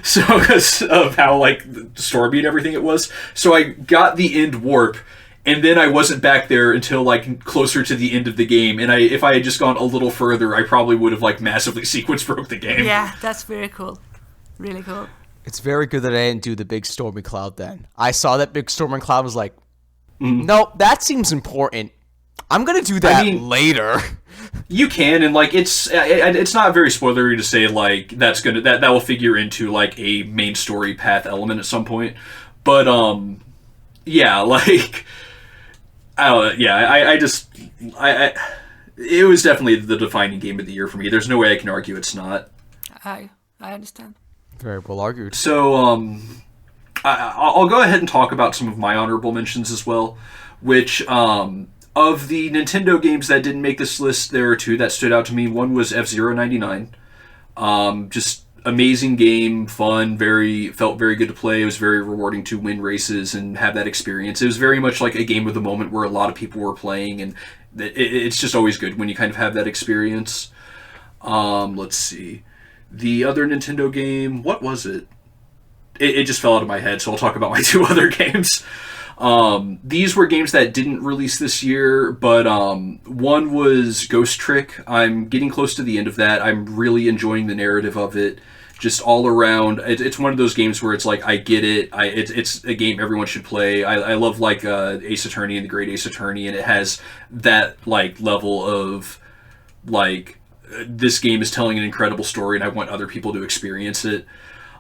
So, because of how, like, stormy and everything it was. So I got the end warp. And then I wasn't back there until, like, closer to the end of the game. And if I had just gone a little further, I probably would have, like, massively sequence broke the game. Yeah, that's very cool. Really cool. It's very good that I didn't do the big stormy cloud then. I saw that big stormy cloud, was like, nope, that seems important. I'm gonna do that later. You can, and like it's not very spoilery to say like that will figure into like a main story path element at some point, but yeah, like I don't know, yeah, I it was definitely the defining game of the year for me. There's no way I can argue it's not. I understand. Very well argued. So I'll go ahead and talk about some of my honorable mentions as well, which of the Nintendo games that didn't make this list, there are two that stood out to me. One was F-Zero 99. Just amazing game, fun, felt very good to play. It was very rewarding to win races and have that experience. It was very much like a game of the moment where a lot of people were playing, and it's just always good when you kind of have that experience. Let's see. The other Nintendo game, what was it? It just fell out of my head, so I'll talk about my two other games. These were games that didn't release this year, but one was Ghost Trick. I'm getting close to the end of that. I'm really enjoying the narrative of it. Just all around, it's one of those games where it's like, I get it. It's a game everyone should play. I love like Ace Attorney and the Great Ace Attorney, and it has that like level of like, this game is telling an incredible story, and I want other people to experience it.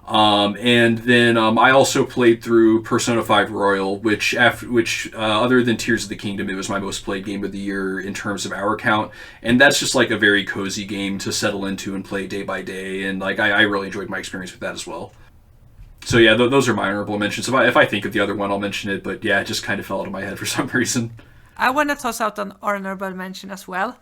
And then I also played through Persona 5 Royal, which other than Tears of the Kingdom, it was my most played game of the year in terms of hour count. And that's just like a very cozy game to settle into and play day by day. And like I really enjoyed my experience with that as well. So yeah, those are my honorable mentions. If I think of the other one, I'll mention it. But yeah, it just kind of fell out of my head for some reason. I want to toss out an honorable mention as well.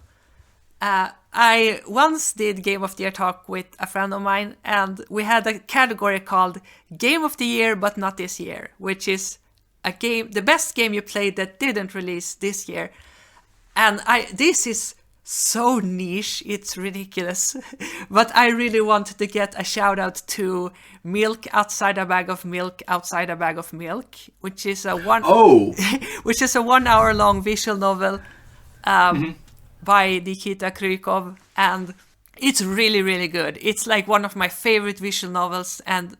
I once did Game of the Year talk with a friend of mine, and we had a category called Game of the Year but not this year, which is the best game you played that didn't release this year. And this is so niche, it's ridiculous. But I really wanted to get a shout out to Milk Outside a Bag of Milk Outside a Bag of Milk, which is a 1 hour long visual novel. By Nikita Krykov, and it's really, really good. It's like one of my favorite visual novels, and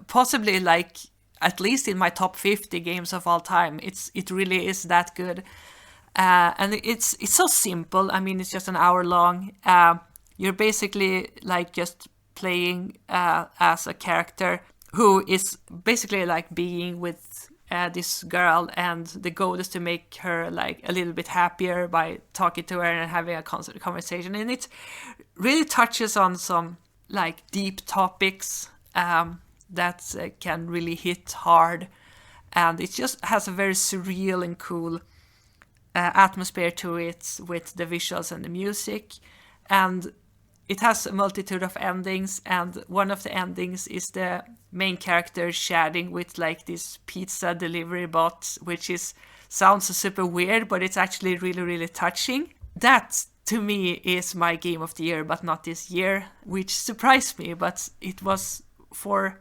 possibly like at least in my top 50 games of all time. It really is that good, and it's so simple. I mean, it's just an hour long. You're basically like just playing as a character who is basically like being with this girl, and the goal is to make her like a little bit happier by talking to her and having a constant conversation. And it really touches on some like deep topics that can really hit hard, and it just has a very surreal and cool atmosphere to it with the visuals and the music. And it has a multitude of endings, and one of the endings is the main character chatting with like this pizza delivery bot, which sounds super weird, but it's actually really, really touching. That, to me, is my game of the year, but not this year, which surprised me, but it was for...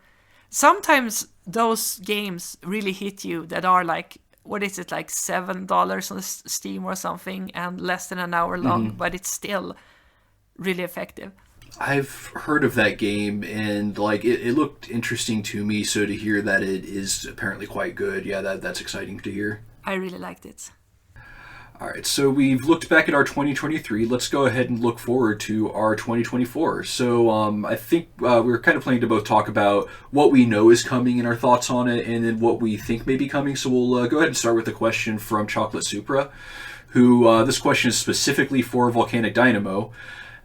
Sometimes those games really hit you that are like, what is it, like $7 on Steam or something, and less than an hour long, but it's still really effective. I've heard of that game, and like it looked interesting to me, so to hear that it is apparently quite good, yeah, that's exciting to hear. I really liked it. All right, so we've looked back at our 2023. Let's go ahead and look forward to our 2024. So I think we're kind of planning to both talk about what we know is coming and our thoughts on it, and then what we think may be coming. So we'll go ahead and start with a question from Chocolate Supra, who this question is specifically for VolcanicDynamo.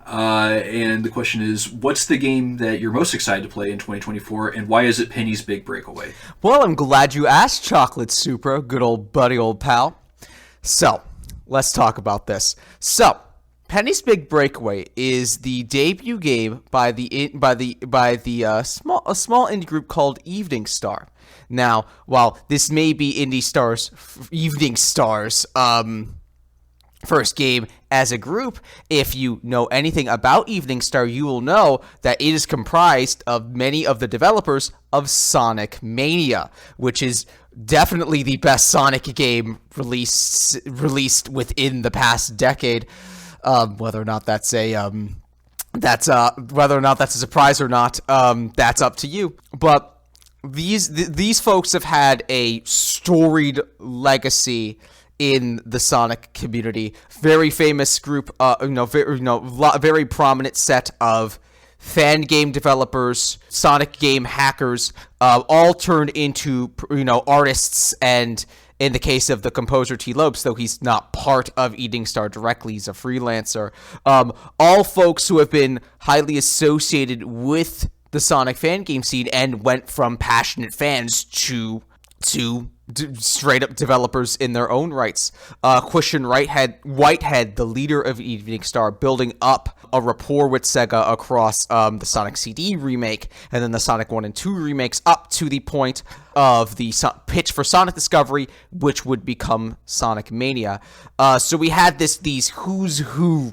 And the question is, what's the game that you're most excited to play in 2024, and why is it Penny's Big Breakaway? Well, I'm glad you asked, Chocolate Supra, good old buddy, old pal. So, let's talk about this. So, Penny's Big Breakaway is the debut game by a small indie group called Evening Star. Now, while this may be Evening Star's first game as a group, if you know anything about Evening Star, you will know that it is comprised of many of the developers of Sonic Mania, which is definitely the best Sonic game released within the past decade. Whether or not that's a surprise or not, that's up to you. But these folks have had a storied legacy in the Sonic community. Very famous group, very prominent set of fan game developers, Sonic game hackers, all turned into, artists, and in the case of the composer T. Lopes, though he's not part of Evening Star directly, he's a freelancer, all folks who have been highly associated with the Sonic fan game scene and went from passionate fans to straight up developers in their own rights. Christian Whitehead, the leader of Evening Star, building up a rapport with Sega across the Sonic CD remake and then the Sonic 1 and 2 remakes up to the point of the pitch for Sonic Discovery, which would become Sonic Mania. So we had these who's who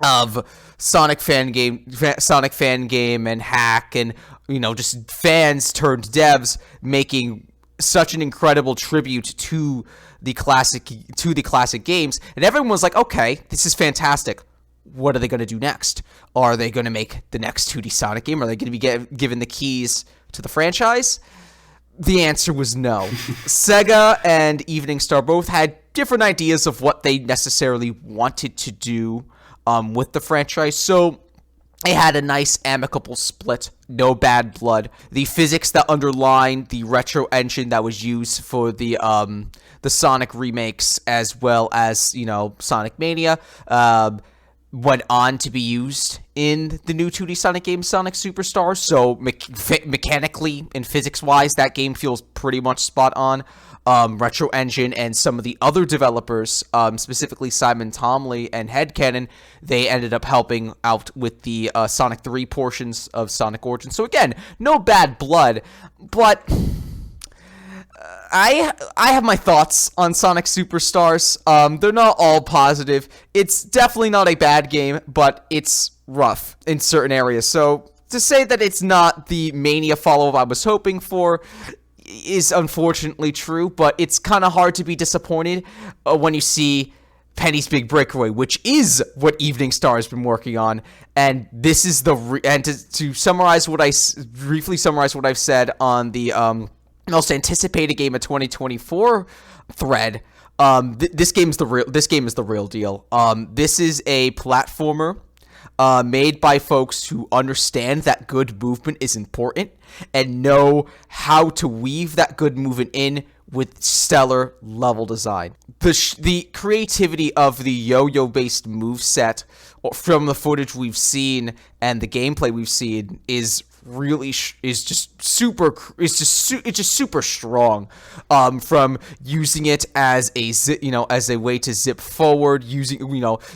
of Sonic fan game and hack and just fans turned devs making such an incredible tribute to the classic games, and everyone was like, okay, this is fantastic. What are they going to do next? Are they going to make the next 2D Sonic game? Are they going to be given the keys to the franchise? The answer was no. Sega and Evening Star both had different ideas of what they necessarily wanted to do with the franchise, so they had a nice amicable split, no bad blood. The physics that underline the retro engine that was used for the Sonic remakes, as well as Sonic Mania, went on to be used in the new 2D Sonic game, Sonic Superstars. So mechanically and physics-wise, that game feels pretty much spot on. Retro Engine and some of the other developers, specifically Simon Tomley and Headcanon, they ended up helping out with the Sonic 3 portions of Sonic Origins. So again, no bad blood, but I have my thoughts on Sonic Superstars. They're not all positive. It's definitely not a bad game, but it's rough in certain areas. So to say that it's not the Mania follow-up I was hoping for is unfortunately true, but it's kind of hard to be disappointed when you see Penny's Big Breakaway, which is what Evening Star has been working on, and this is to summarize briefly summarize what I've said on the most anticipated game of 2024 thread. This game is the real deal. This is a platformer made by folks who understand that good movement is important and know how to weave that good movement in with stellar level design. The creativity of the yo-yo based moveset from the footage we've seen and the gameplay we've seen is just super strong. From using it as a way to zip forward, using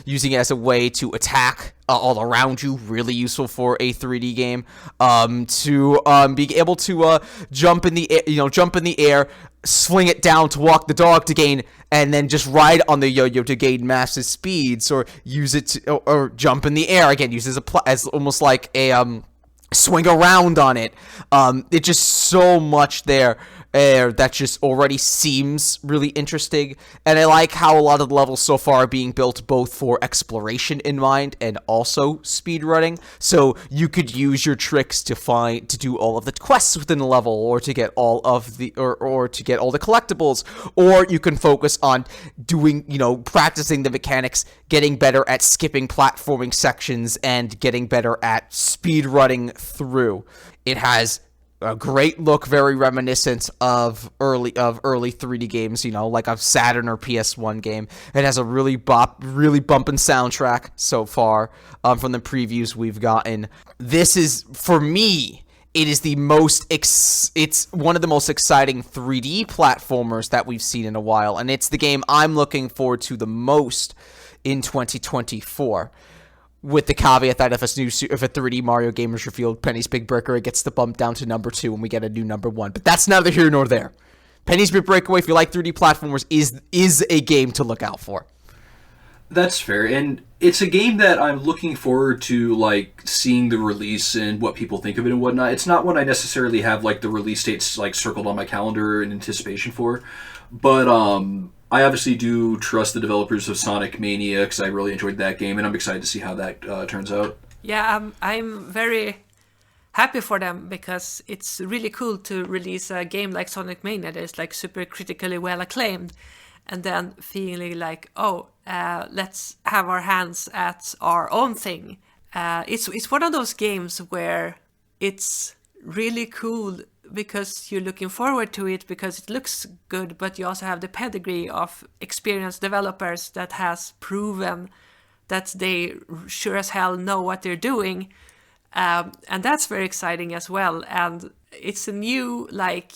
it as a way to attack all around you, really useful for a 3D game. To being able to jump in the air, sling it down to walk the dog to gain, and then just ride on the yo-yo to gain massive speeds, or use it to, or jump in the air again, use it as almost like a swing around on it. It's just so much there that just already seems really interesting, and I like how a lot of the levels so far are being built both for exploration in mind and also speedrunning, so you could use your tricks to do all of the quests within the level, or to get all of the or to get all the collectibles, or you can focus on doing practicing the mechanics, getting better at skipping platforming sections, and getting better at speedrunning through. It has a great look, very reminiscent of early 3D games, like a Saturn or PS1 game. It has a really bumping soundtrack so far from the previews we've gotten. This is, for me, it is it's one of the most exciting 3D platformers that we've seen in a while, and it's the game I'm looking forward to the most in 2024. With the caveat that if a 3D Mario game is revealed, Penny's Big Breakaway gets the bump down to number 2 and we get a new number 1. But that's neither here nor there. Penny's Big Breakaway, if you like 3D platformers, is a game to look out for. That's fair, and it's a game that I'm looking forward to, seeing the release and what people think of it and whatnot. It's not one I necessarily have, the release dates, circled on my calendar in anticipation for, but, I obviously do trust the developers of Sonic Mania because I really enjoyed that game, and I'm excited to see how that turns out. Yeah, I'm very happy for them because it's really cool to release a game like Sonic Mania that is super critically well acclaimed, and then feeling like, oh, let's have our hands at our own thing. It's one of those games where it's really cool because you're looking forward to it because it looks good, but you also have the pedigree of experienced developers that has proven that they sure as hell know what they're doing. And that's very exciting as well. And it's a new, like,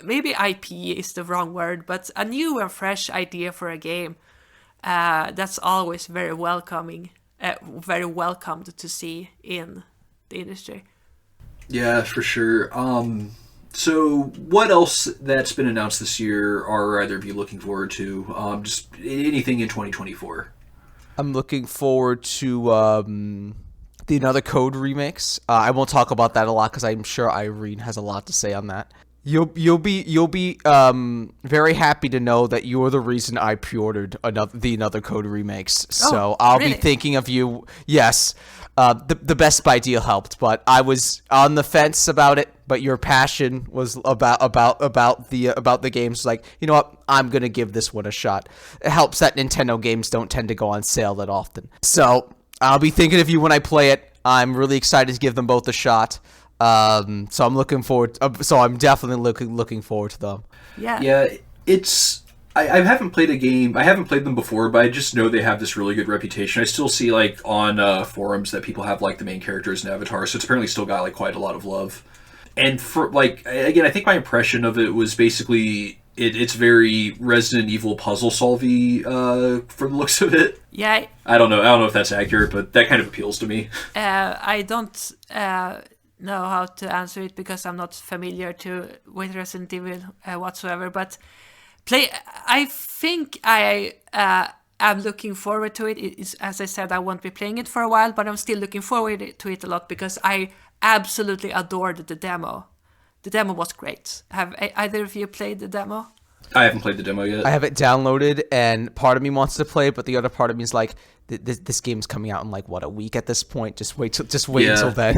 maybe IP is the wrong word, but a new and fresh idea for a game. That's always very welcoming, very welcomed to see in the industry. Yeah, for sure. So what else that's been announced this year are either of you looking forward to? Just anything in 2024? I'm looking forward to the Another Code remakes. I won't talk about that a lot because I'm sure Irene has a lot to say on that. You'll be very happy to know that you're the reason I pre-ordered the Another Code remakes. So I'll really? be thinking of you. Yes, the Best Buy deal helped, but I was on the fence about it. But your passion was about the games. Like, you know what? I'm gonna give this one a shot. It helps that Nintendo games don't tend to go on sale that often. So I'll be thinking of you when I play it. I'm really excited to give them both a shot. So I'm looking forward. So I'm definitely looking forward to them. Yeah. It's. I haven't played a game. I haven't played them before, but I just know they have this really good reputation. I still see like on forums that people have like the main characters and avatar, so it's apparently still got like quite a lot of love. And for like again, I think my impression of it was basically it's very Resident Evil puzzle solvey from the looks of it. Yeah. I don't know if that's accurate, but that kind of appeals to me. I don't know how to answer it because I'm not familiar with Resident Evil whatsoever. But I think I am looking forward to it. As I said, I won't be playing it for a while, but I'm still looking forward to it a lot because I absolutely adored the demo. The demo was great. Have either of you played the demo? I haven't played the demo yet. I have it downloaded, and part of me wants to play it, but the other part of me is like, this game's coming out in like what, a week at this point. Just wait until then.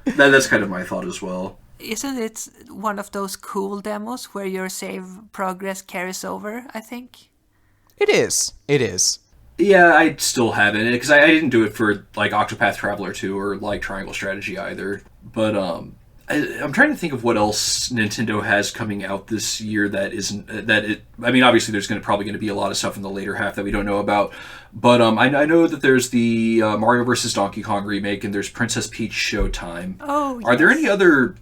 That's kind of my thought as well. Isn't it one of those cool demos where your save progress carries over? I think It is. Yeah, I still haven't, because I didn't do it for like Octopath Traveler 2 or like Triangle Strategy either. But I'm trying to think of what else Nintendo has coming out this year that isn't I mean, obviously there's probably going to be a lot of stuff in the later half that we don't know about. But I know that there's the Mario vs. Donkey Kong remake, and there's Princess Peach Showtime. Oh, Are there any other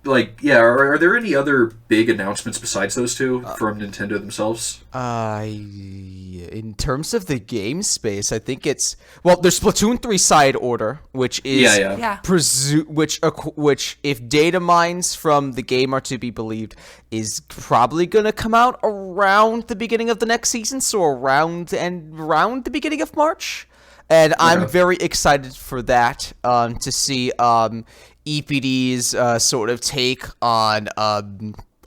are there any other big announcements besides those two from Nintendo themselves? In terms of the game space, I think there's Splatoon 3 Side Order, which is Yeah. which if data mines from the game are to be believed, is probably gonna come out around the beginning of the next season, so around the beginning of March. And I'm very excited for that, to see EPD's sort of take on a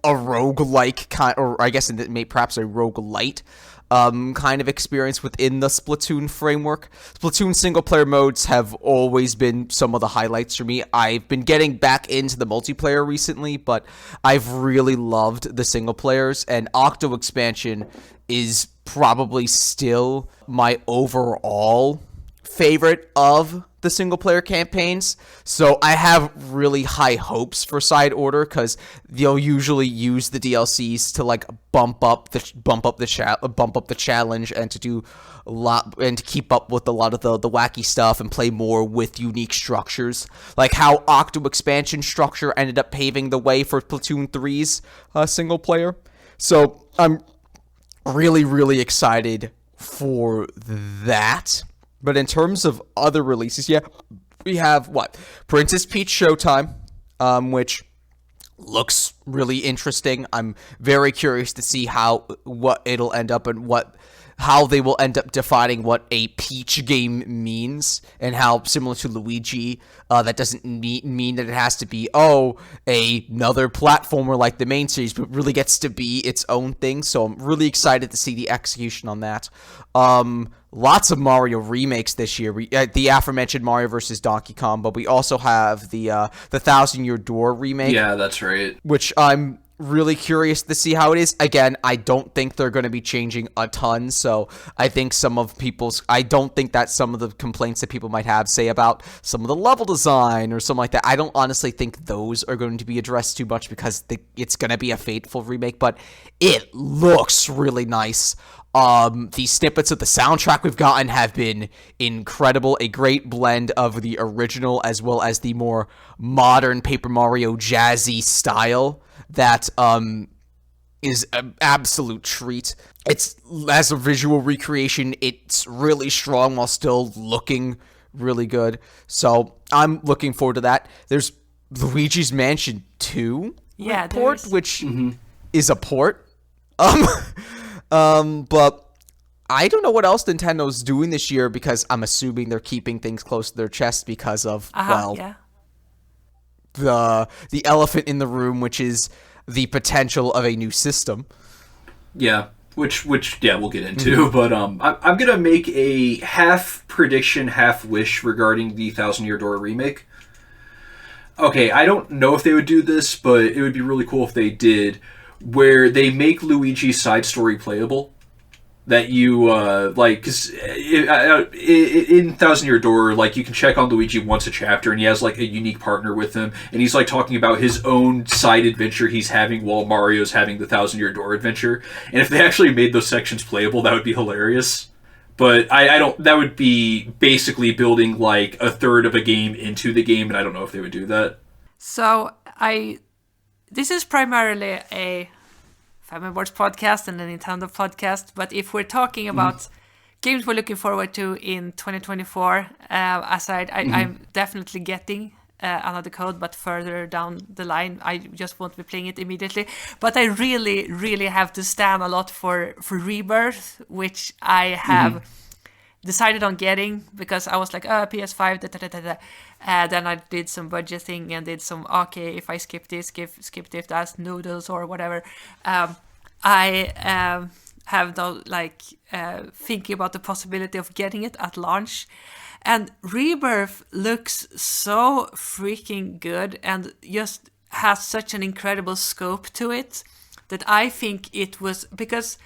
roguelike kind, or I guess perhaps a roguelite kind of experience within the Splatoon framework. Splatoon single-player modes have always been some of the highlights for me. I've been getting back into the multiplayer recently, but I've really loved the single players, and Octo Expansion is probably still my overall favorite of the single player campaigns. So I have really high hopes for Side Order because they'll usually use the DLCs to like bump up the challenge and to do a lot and to keep up with a lot of the wacky stuff and play more with unique structures, like how Octo Expansion structure ended up paving the way for Splatoon 3's single player. So I'm really, really excited for that. But in terms of other releases, we have Princess Peach Showtime, which looks really interesting. I'm very curious to see what it'll end up and how they will end up defining what a Peach game means, and how similar to Luigi, that doesn't mean that it has to be another platformer like the main series, but really gets to be its own thing. So I'm really excited to see the execution on that. Lots of Mario remakes this year. The aforementioned Mario vs. Donkey Kong, but we also have the 1,000 Year Door remake. Yeah, that's right. Which I'm really curious to see how it is. Again, I don't think they're going to be changing a ton, so I think I don't think that some of the complaints that people might have, say about some of the level design or something like that, I don't honestly think those are going to be addressed too much because it's going to be a faithful remake, but it looks really nice. The snippets of the soundtrack we've gotten have been incredible. A great blend of the original as well as the more modern Paper Mario jazzy style that is an absolute treat. It's, as a visual recreation, it's really strong while still looking really good. So I'm looking forward to that. There's Luigi's Mansion 2 port, which is a port. But I don't know what else Nintendo's doing this year because I'm assuming they're keeping things close to their chest because of, the elephant in the room, which is the potential of a new system. Yeah, which we'll get into. But I'm gonna make a half prediction, half wish regarding the Thousand Year Door remake. Okay, I don't know if they would do this, but it would be really cool if they did, where they make Luigi's side story playable. That you, because in Thousand Year Door, like, you can check on Luigi once a chapter, and he has, like, a unique partner with him, and he's, like, talking about his own side adventure he's having while Mario's having the Thousand Year Door adventure. And if they actually made those sections playable, that would be hilarious. But I don't, that would be basically building, like, a third of a game into the game, and I don't know if they would do that. So, this is primarily a Famiboards podcast and a Nintendo podcast, but if we're talking about games we're looking forward to in 2024, I'm definitely getting another code, but further down the line, I just won't be playing it immediately. But I really, really have to stand a lot for Rebirth, which I have decided on getting because I was like, PS5, then I did some budgeting and did some, okay, if I skip this, skip this, that's noodles or whatever. I have no, thinking about the possibility of getting it at launch. And Rebirth looks so freaking good and just has such an incredible scope to it that I think it was, because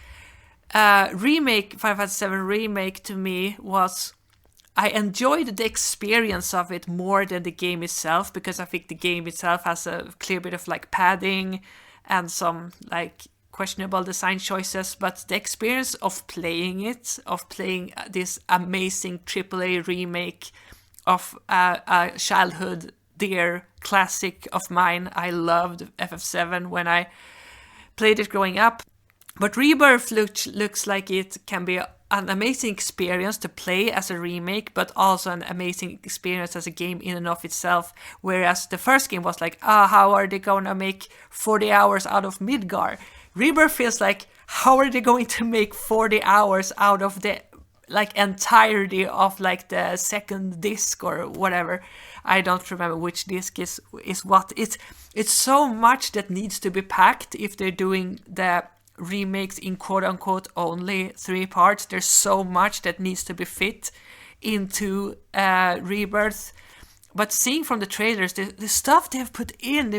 Final Fantasy VII Remake to me was, I enjoyed the experience of it more than the game itself, because I think the game itself has a clear bit of padding and some questionable design choices, but the experience of playing this amazing AAA remake of a childhood dear classic of mine. I loved FF7 when I played it growing up. But Rebirth looks like it can be an amazing experience to play as a remake, but also an amazing experience as a game in and of itself. Whereas the first game was how are they going to make 40 hours out of Midgar? Rebirth feels like, how are they going to make 40 hours out of the entirety of the second disc or whatever? I don't remember which disc is what. It's so much that needs to be packed if they're doing the remakes in quote-unquote only 3 parts. There's so much that needs to be fit into Rebirth. But seeing from the trailers, the stuff they've put in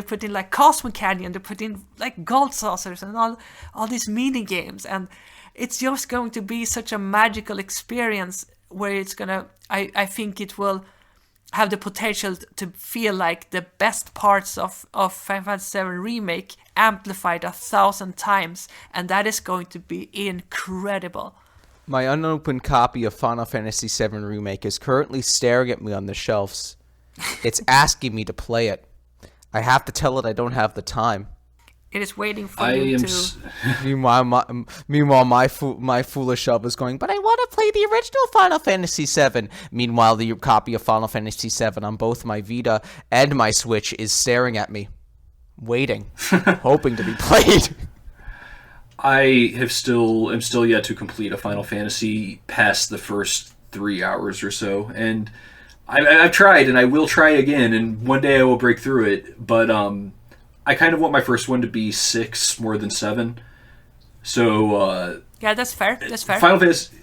Cosmo Canyon, they put in gold saucers and all these mini games, and it's just going to be such a magical experience where it's gonna, I think it will have the potential to feel like the best parts of Final Fantasy VII Remake amplified 1,000 times, and that is going to be incredible. My unopened copy of Final Fantasy VII Remake is currently staring at me on the shelves. It's asking me to play it. I have to tell it I don't have the time. It is waiting for you to... Meanwhile, my foolish self is going, but I want to play the original Final Fantasy VII. Meanwhile, the copy of Final Fantasy VII on both my Vita and my Switch is staring at me, waiting, hoping to be played. I am still yet to complete a Final Fantasy past the first 3 hours or so, and I've tried, and I will try again, and one day I will break through it, but I kind of want my first one to be 6 more than 7. So yeah, that's fair. Final Fantasy,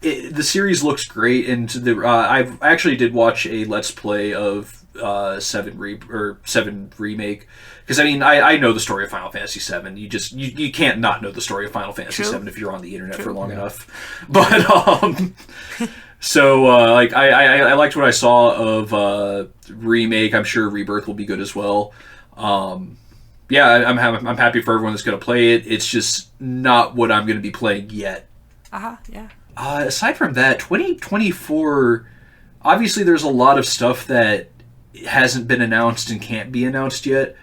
the series looks great, and I actually did watch a Let's Play of 7 remake, because I mean I know the story of Final Fantasy 7. You can't not know the story of Final Fantasy 7 if you're on the internet for long enough. But so like I liked what I saw of remake. I'm sure Rebirth will be good as well. Yeah, I'm happy for everyone that's going to play it. It's just not what I'm going to be playing yet. Yeah. Aside from that, 2024, obviously there's a lot of stuff that hasn't been announced and can't be announced yet,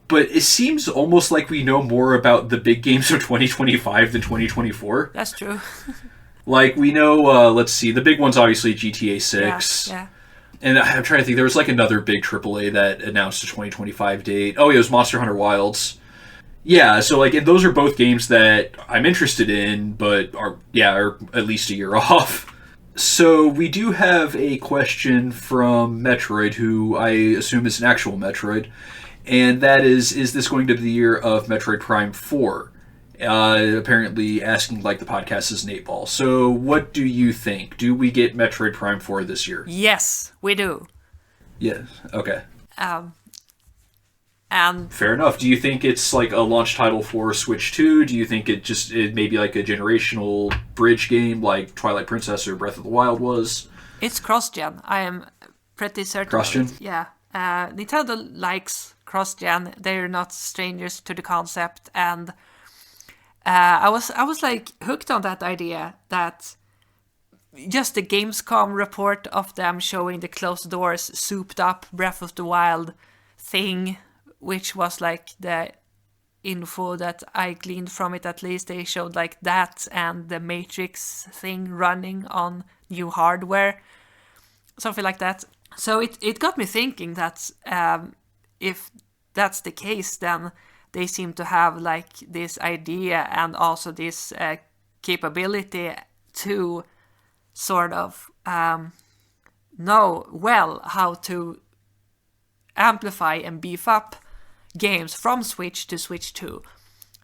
but it seems almost like we know more about the big games of 2025 than 2024. That's true. Like, we know, let's see, the big one's obviously GTA 6. Yeah. And I'm trying to think, there was like another big AAA that announced a 2025 date. Oh, it was Monster Hunter Wilds. Yeah, so like, and those are both games that I'm interested in, but are at least a year off. So we do have a question from Metroid, who I assume is an actual Metroid, and that is this going to be the year of Metroid Prime 4? Apparently asking like the podcast is an 8-ball. So what do you think? Do we get Metroid Prime 4 this year? Yes, we do. Yes. Okay. And fair enough. Do you think it's like a launch title for Switch 2? Do you think it may be like a generational bridge game like Twilight Princess or Breath of the Wild was? It's cross-gen. I am pretty certain. Cross-gen? Yeah. Nintendo likes cross-gen. They're not strangers to the concept, and I was like hooked on that idea, that just the Gamescom report of them showing the closed doors souped up Breath of the Wild thing, which was like the info that I gleaned from it. At least they showed like that and the Matrix thing running on new hardware, something like that. So it got me thinking that if that's the case, then they seem to have like this idea and also this capability to sort of know well how to amplify and beef up games from Switch to Switch 2.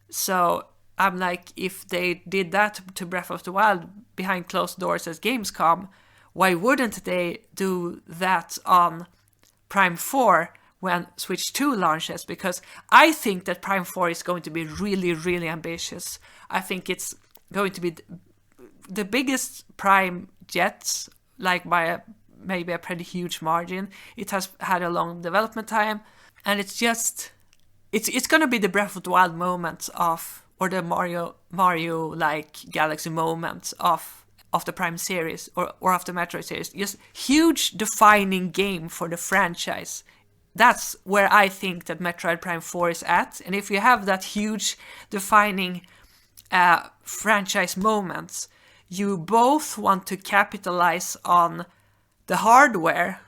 So I'm like, if they did that to Breath of the Wild behind closed doors at Gamescom, why wouldn't they do that on Prime 4 when Switch 2 launches? Because I think that Prime 4 is going to be really, really ambitious. I think it's going to be the biggest Prime yet, like by maybe a pretty huge margin. It has had a long development time, and it's just it's going to be the Breath of the Wild moment or the Mario like Galaxy moment of the Prime series or of the Metroid series. Just huge defining game for the franchise. That's where I think that Metroid Prime 4 is at. And if you have that huge defining franchise moments, you both want to capitalize on the hardware,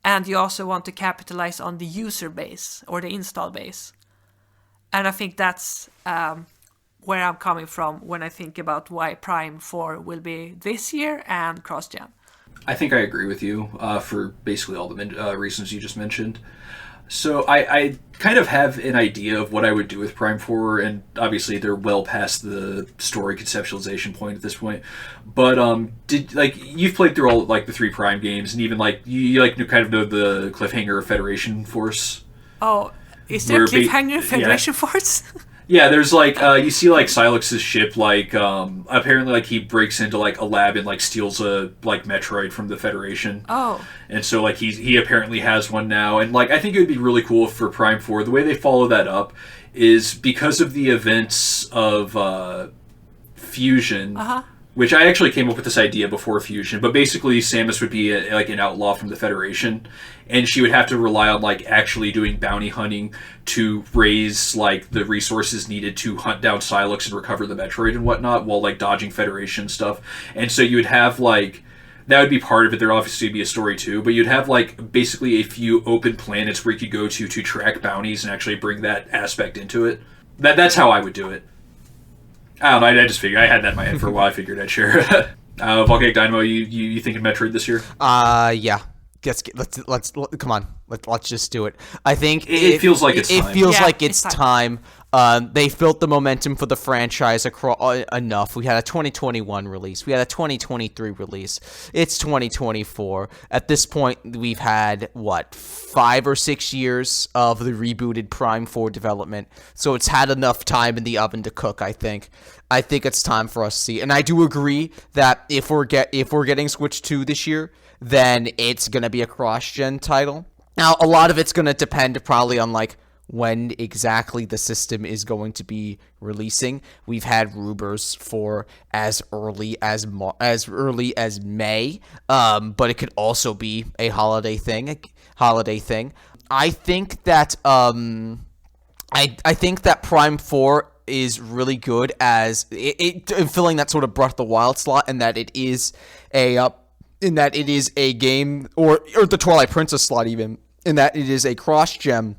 and you also want to capitalize on the user base or the install base. And I think that's where I'm coming from when I think about why Prime 4 will be this year and cross-gen. I think I agree with you for basically all the reasons you just mentioned. So I kind of have an idea of what I would do with Prime 4, and obviously they're well past the story conceptualization point at this point. But you've played through all like the 3 Prime games, and even like you like kind of know the cliffhanger of Federation Force. Oh, is there a cliffhanger Federation Force? Yeah, there's like you see like Silux's ship, like apparently like he breaks into like a lab and like steals a like Metroid from the Federation. Oh. And so like he apparently has one now, and like I think it would be really cool for Prime 4. The way they follow that up is because of the events of Fusion. Which I actually came up with this idea before Fusion, but basically Samus would be like an outlaw from the Federation, and she would have to rely on like actually doing bounty hunting to raise like the resources needed to hunt down Silux and recover the Metroid and whatnot, while like dodging Federation stuff. And so you would have like that would be part of it. There obviously would be a story too, but you'd have like basically a few open planets where you could go to track bounties and actually bring that aspect into it. That's how I would do it. I don't know, I just figured, I had that in my head for a while, I figured I'd share. VolcanicDynamo, you thinking Metroid this year? Yeah. let's come on. Let's just do it. I think it feels like it's time. It feels Yeah, like it's time. They built the momentum for the franchise enough. We had a 2021 release. We had a 2023 release. It's 2024. At this point, we've had, 5 or 6 years of the rebooted Prime 4 development. So it's had enough time in the oven to cook, I think. I think it's time for us to see. And I do agree that if we're getting Switch 2 this year, then it's going to be a cross-gen title. Now, a lot of it's going to depend probably on, when exactly the system is going to be releasing. We've had rumors for as early as May, but it could also be a holiday thing. I think that I think that Prime 4 is really good as it filling that sort of Breath of the Wild slot, and that it is a game, or the Twilight Princess slot even, in that it is a cross-gen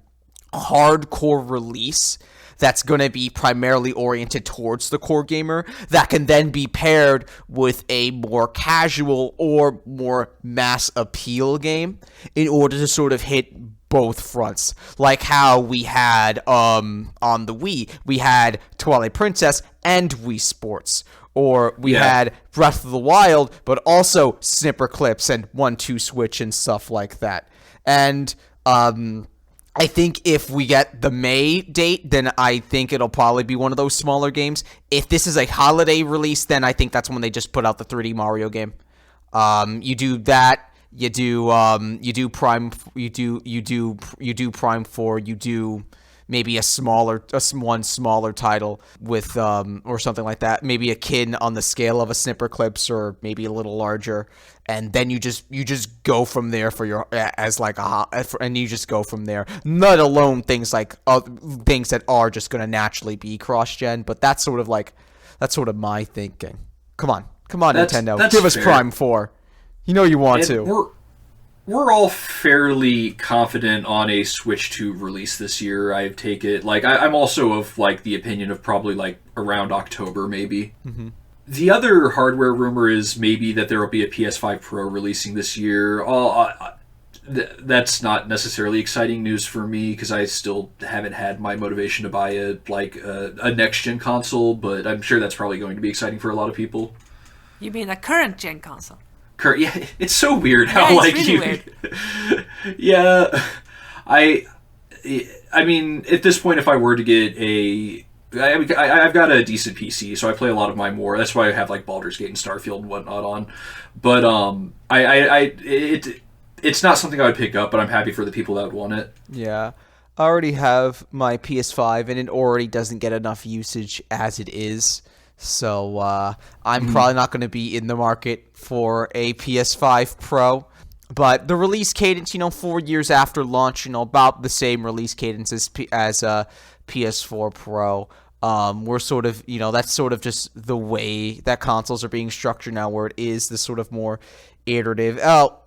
hardcore release that's going to be primarily oriented towards the core gamer that can then be paired with a more casual or more mass appeal game in order to sort of hit both fronts. Like how we had on the Wii, we had Twilight Princess and Wii Sports. Or we had Breath of the Wild, but also snipper clips and 1-2 switch and stuff like that. And I think if we get the May date, then I think it'll probably be one of those smaller games. If this is a holiday release, then I think that's when they just put out the 3D Mario game. You do that. You do Prime. You do Prime 4. You do maybe one smaller title with or something like that, maybe akin on the scale of a snipper clips, or maybe a little larger, and then you just go from there for your and you just go from there. Not alone things that are just going to naturally be cross-gen, but that's sort of my thinking. Come on, Nintendo, give us fair. Prime 4. You know you want to. We're all fairly confident on a Switch 2 release this year. I take it. I'm also of the opinion of probably around October maybe. Mm-hmm. The other hardware rumor is maybe that there will be a PS5 Pro releasing this year. That's not necessarily exciting news for me because I still haven't had my motivation to buy a next gen console. But I'm sure that's probably going to be exciting for a lot mean You mean a current gen console? Yeah, it's so weird how it's really weird. Yeah, I mean, at this point, if I were to get I've got a decent PC, so I play a lot of my more. That's why I have Baldur's Gate and Starfield and whatnot on. But it's not something I would pick up, but I'm happy for the people that would want it. Yeah, I already have my PS5, and it already doesn't get enough usage as it is. So I'm probably not going to be in the market for a PS5 Pro. But the release cadence, 4 years after launch, about the same release cadence as PS4 Pro. We're sort of, that's sort of just the way that consoles are being structured now, where it is this sort of more iterative.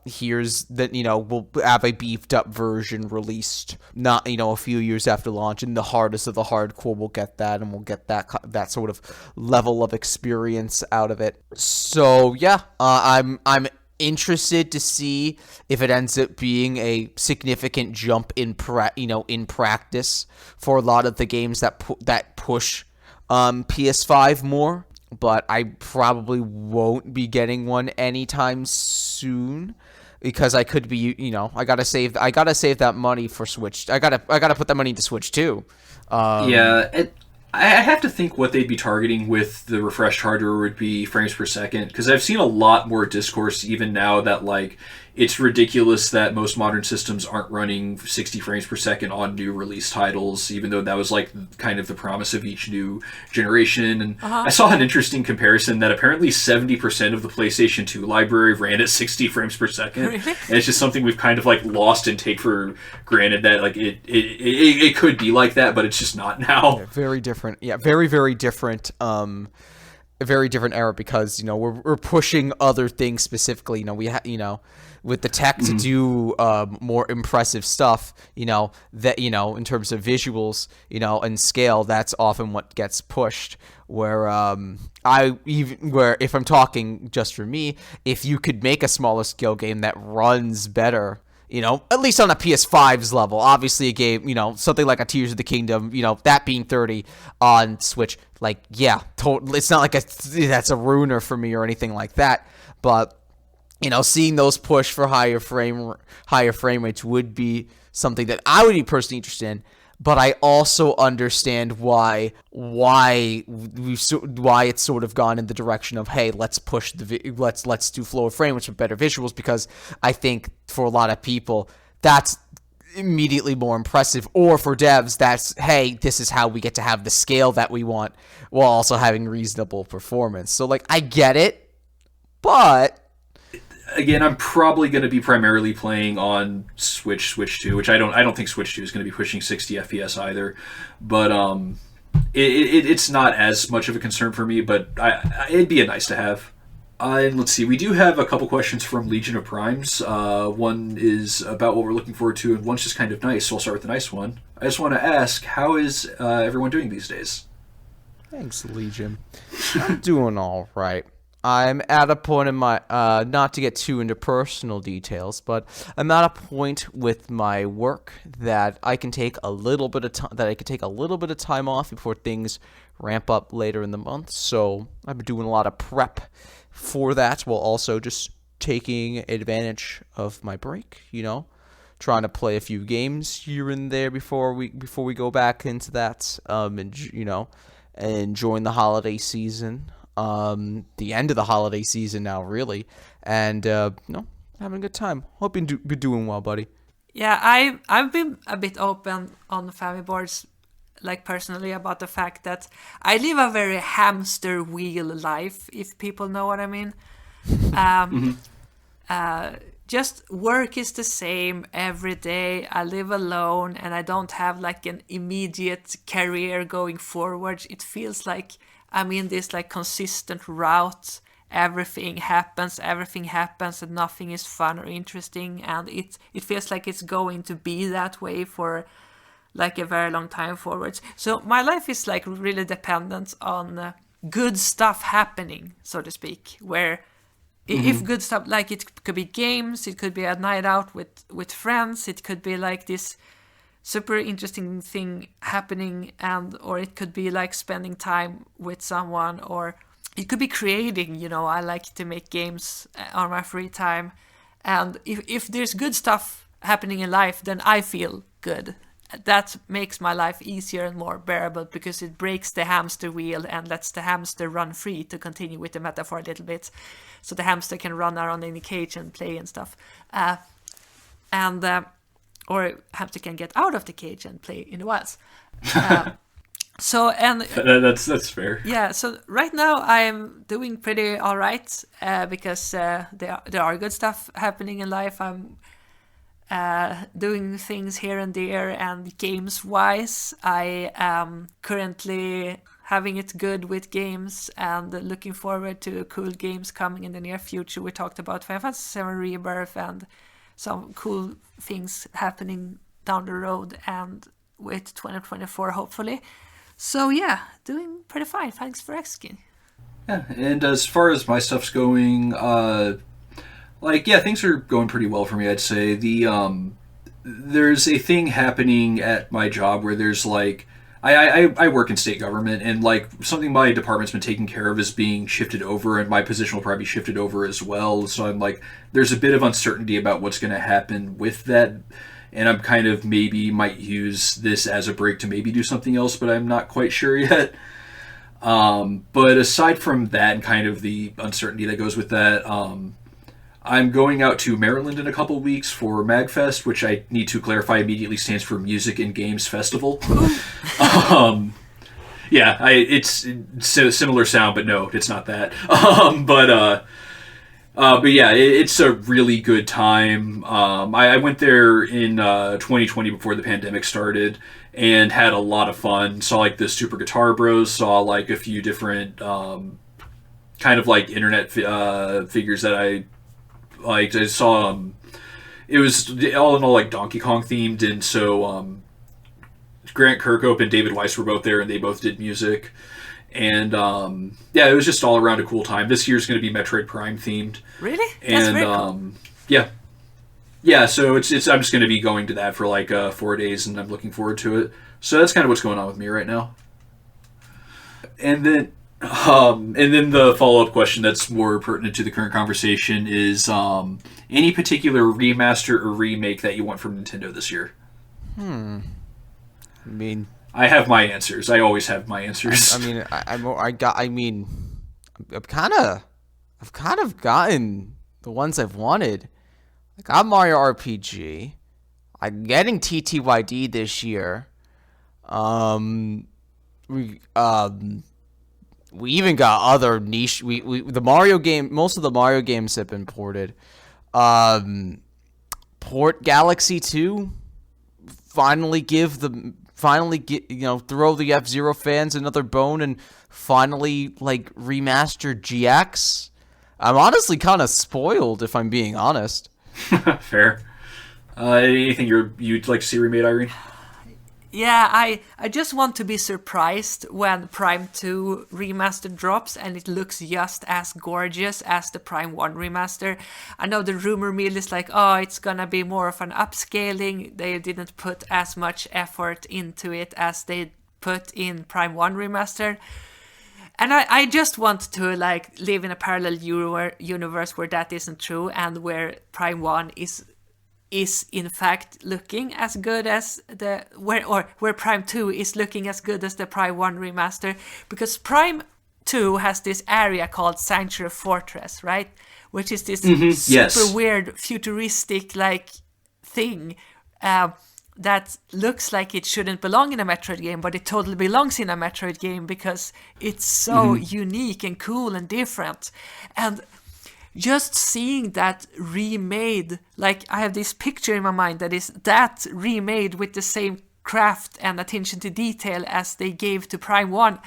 Here's that, we'll have a beefed up version released, not, a few years after launch, and the hardest of the hardcore will get that, and we'll get that sort of level of experience out of it. So yeah, I'm interested to see if it ends up being a significant jump in practice for a lot of the games that push PS5 more. But I probably won't be getting one anytime soon because I could be, I gotta save that money for Switch. I gotta put that money into Switch too. I have to think what they'd be targeting with the refreshed hardware would be frames per second, because I've seen a lot more discourse even now that it's ridiculous that most modern systems aren't running 60 frames per second on new release titles, even though that was kind of the promise of each new generation. And I saw an interesting comparison that apparently 70% of the PlayStation 2 library ran at 60 frames per second. Really? And it's just something we've kind of lost and take for granted that it could be like that, but it's just not now. Yeah, very different. Yeah, very, very different. a very different era because we're pushing other things specifically. With the tech to do more impressive stuff. That in terms of visuals, and scale, that's often what gets pushed. Where if I'm talking just for me, if you could make a smaller scale game that runs better. At least on a PS5's level. Obviously, a game, something like a Tears of the Kingdom, that being 30 on Switch, it's not like that's a ruiner for me or anything like that. But, seeing those push for higher frame rates would be something that I would be personally interested in. But I also understand why it's sort of gone in the direction of, hey, let's push let's do flow of frame rates with better visuals, because I think for a lot of people that's immediately more impressive, or for devs that's, hey, this is how we get to have the scale that we want while also having reasonable performance. So I get it, but again, I'm probably going to be primarily playing on Switch 2, which I don't think Switch 2 is going to be pushing 60 FPS either. But it's not as much of a concern for me, but it'd be a nice to have. And let's see, we do have a couple questions from Legion of Primes. One is about what we're looking forward to, and one's just kind of nice, so I'll start with the nice one. I just want to ask, how is everyone doing these days? Thanks, Legion. I'm doing all right. I'm at a point in my, not to get too into personal details, but I'm at a point with my work that I can take a little bit of time off before things ramp up later in the month. So I've been doing a lot of prep for that, while also just taking advantage of my break. Trying to play a few games here and there before we go back into that. Enjoying the holiday season. The end of the holiday season now, really, and having a good time. Hope you're doing well, buddy. Yeah, I've been a bit open on Famiboards, personally, about the fact that I live a very hamster wheel life, if people know what I mean. Just work is the same every day. I live alone, and I don't have an immediate career going forward. It feels like I'm in this consistent route. Everything happens, and nothing is fun or interesting, and it feels like it's going to be that way for a very long time forwards. So my life is really dependent on good stuff happening, so to speak, where if good stuff, it could be games, it could be a night out with friends, it could be this super interesting thing happening, or it could be spending time with someone, or it could be creating. I like to make games on my free time, and if there's good stuff happening in life, then I feel good. That makes my life easier and more bearable, because it breaks the hamster wheel and lets the hamster run free, to continue with the metaphor a little bit, so the hamster can run around in the cage and play and stuff, or hamster can get out of the cage and play in the wilds. That's fair. Yeah. So right now I'm doing pretty all right, because there are good stuff happening in life. I'm doing things here and there, and games wise, I am currently having it good with games and looking forward to cool games coming in the near future. We talked about Final Fantasy VII Rebirth and some cool things happening down the road, and with 2024 hopefully. So yeah, doing pretty fine. Thanks for asking. Yeah, and as far as my stuff's going, things are going pretty well for me, I'd say. There's a thing happening at my job where there's I work in state government, and something my department's been taking care of is being shifted over, and my position will probably be shifted over as well. So I'm there's a bit of uncertainty about what's going to happen with that, and I'm kind of maybe might use this as a break to maybe do something else, but I'm not quite sure yet. But aside from that and kind of the uncertainty that goes with that, I'm going out to Maryland in a couple weeks for MagFest, which I need to clarify immediately stands for Music and Games Festival. It's a similar sound, but no, it's not that. But yeah, it's a really good time. I went there in 2020 before the pandemic started and had a lot of fun. Saw the Super Guitar Bros, saw a few different kind of like internet figures that I liked. I saw it was all in all like Donkey Kong themed, and so Grant Kirkhope and David Weiss were both there, and they both did music. And yeah, it was just all around a cool time. This year's going to be Metroid Prime themed. Really? That's very cool. Yeah. So it's I'm just going to be going to that for like 4 days, and I'm looking forward to it. So that's kind of what's going on with me right now. And then the follow up question that's more pertinent to the current conversation is any particular remaster or remake that you want from Nintendo this year? I mean, I have my answers. I always have my answers. I've kind of gotten the ones I've wanted. I got Mario RPG. I'm getting TTYD this year. We even got other niche. The Mario game. Most of the Mario games have been ported. Port Galaxy 2. Finally throw the F-Zero fans another bone and finally like remaster GX. I'm honestly kind of spoiled, if I'm being honest. Fair. Anything you'd like to see remade, Irene? Yeah, I just want to be surprised when Prime 2 remaster drops and it looks just as gorgeous as the Prime 1 remaster. I know the rumor mill is like, oh, it's gonna be more of an upscaling. They didn't put as much effort into it as they put in Prime 1 remaster. And I just want to like live in a parallel universe where that isn't true and where Prime 1 is in fact looking as good as where Prime 2 is looking as good as the Prime 1 remaster, because Prime 2 has this area called Sanctuary Fortress, right? Which is this super weird futuristic like thing that looks like it shouldn't belong in a Metroid game, but it totally belongs in a Metroid game because it's so unique and cool and different. And just seeing that remade, like I have this picture in my mind that is that remade with the same craft and attention to detail as they gave to Prime 1.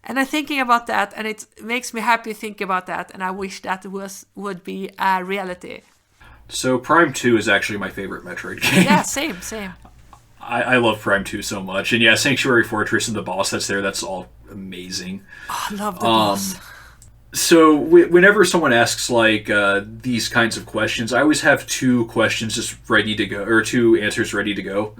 And I'm thinking about that, and it makes me happy to think about that, and I wish that would be a reality. So Prime 2 is actually my favorite Metroid game. Yeah, same. I love Prime 2 so much. And yeah, Sanctuary Fortress and the boss that's there, that's all amazing. Oh, I love the boss. So whenever someone asks like these kinds of questions, I always have two questions just ready to go, or two answers ready to go.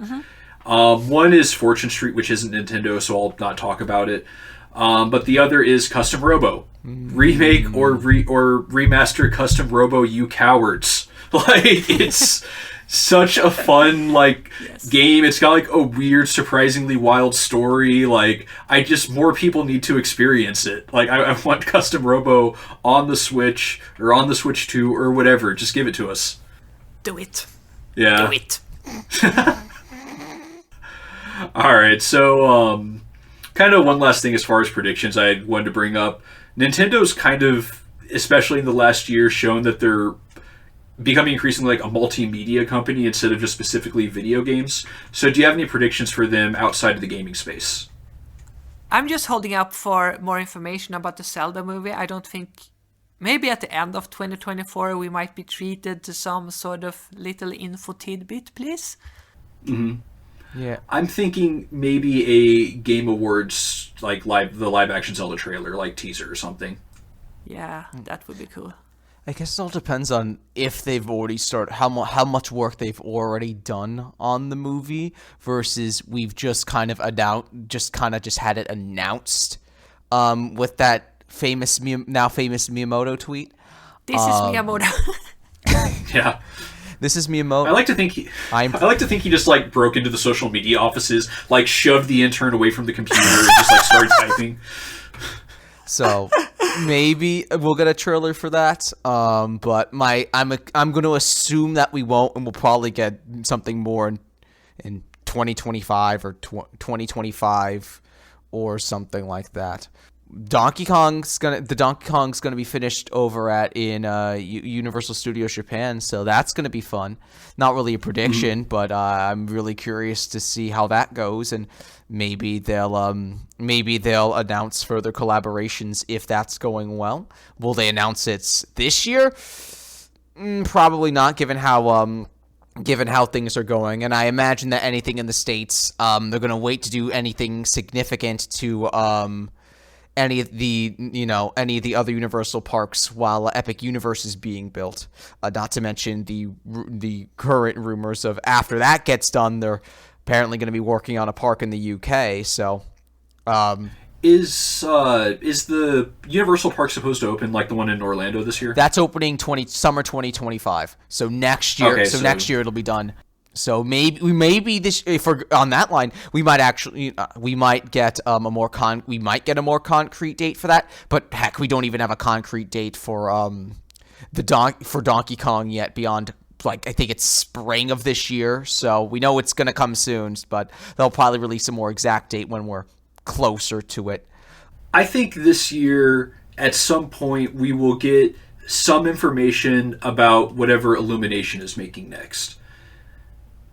One is Fortune Street, which isn't Nintendo, so I'll not talk about it. But the other is Custom Robo. Remake or remaster Custom Robo, you cowards. Like, it's such a fun game. It's got like a weird, surprisingly wild story. Like, more people need to experience it. Like, I want Custom Robo on the Switch or on the Switch 2 or whatever. Just give it to us. Do it. Yeah. Do it. All right. So, kind of one last thing as far as predictions I wanted to bring up. Nintendo's kind of, especially in the last year, shown that they're becoming increasingly like a multimedia company instead of just specifically video games. So do you have any predictions for them outside of the gaming space? I'm just holding up for more information about the Zelda movie. I don't think... Maybe at the end of 2024 we might be treated to some sort of little info tidbit, please? Yeah. I'm thinking maybe a Game Awards, like the live action Zelda trailer, like teaser or something. Yeah, that would be cool. I guess it all depends on if they've already started, how much work they've already done on the movie versus we've just kind of had it announced with that now famous Miyamoto tweet. This is Miyamoto. Yeah. This is Miyamoto. I like to think he just like broke into the social media offices, like shoved the intern away from the computer and just like started typing. So maybe we'll get a trailer for that. But I'm going to assume that we won't, and we'll probably get something more in 2025 or 2025 or something like that. Donkey Kong's gonna be finished over at Universal Studios Japan, so that's gonna be fun. Not really a prediction, but I'm really curious to see how that goes, and maybe they'll announce further collaborations if that's going well. Will they announce it this year? Probably not, given how things are going, and I imagine that anything in the States, they're gonna wait to do anything significant to any of the other Universal parks while Epic Universe is being built. Not to mention the current rumors of after that gets done, they're apparently going to be working on a park in the UK. So, is the Universal Park supposed to open like the one in Orlando this year? That's opening summer 2025. So next year. Okay, next year it'll be done. So maybe this, if we're on that line, we might get a more concrete date for that. But heck, we don't even have a concrete date for Donkey Kong yet. Beyond, like, I think it's spring of this year. So we know it's gonna come soon, but they'll probably release a more exact date when we're closer to it. I think this year at some point we will get some information about whatever Illumination is making next.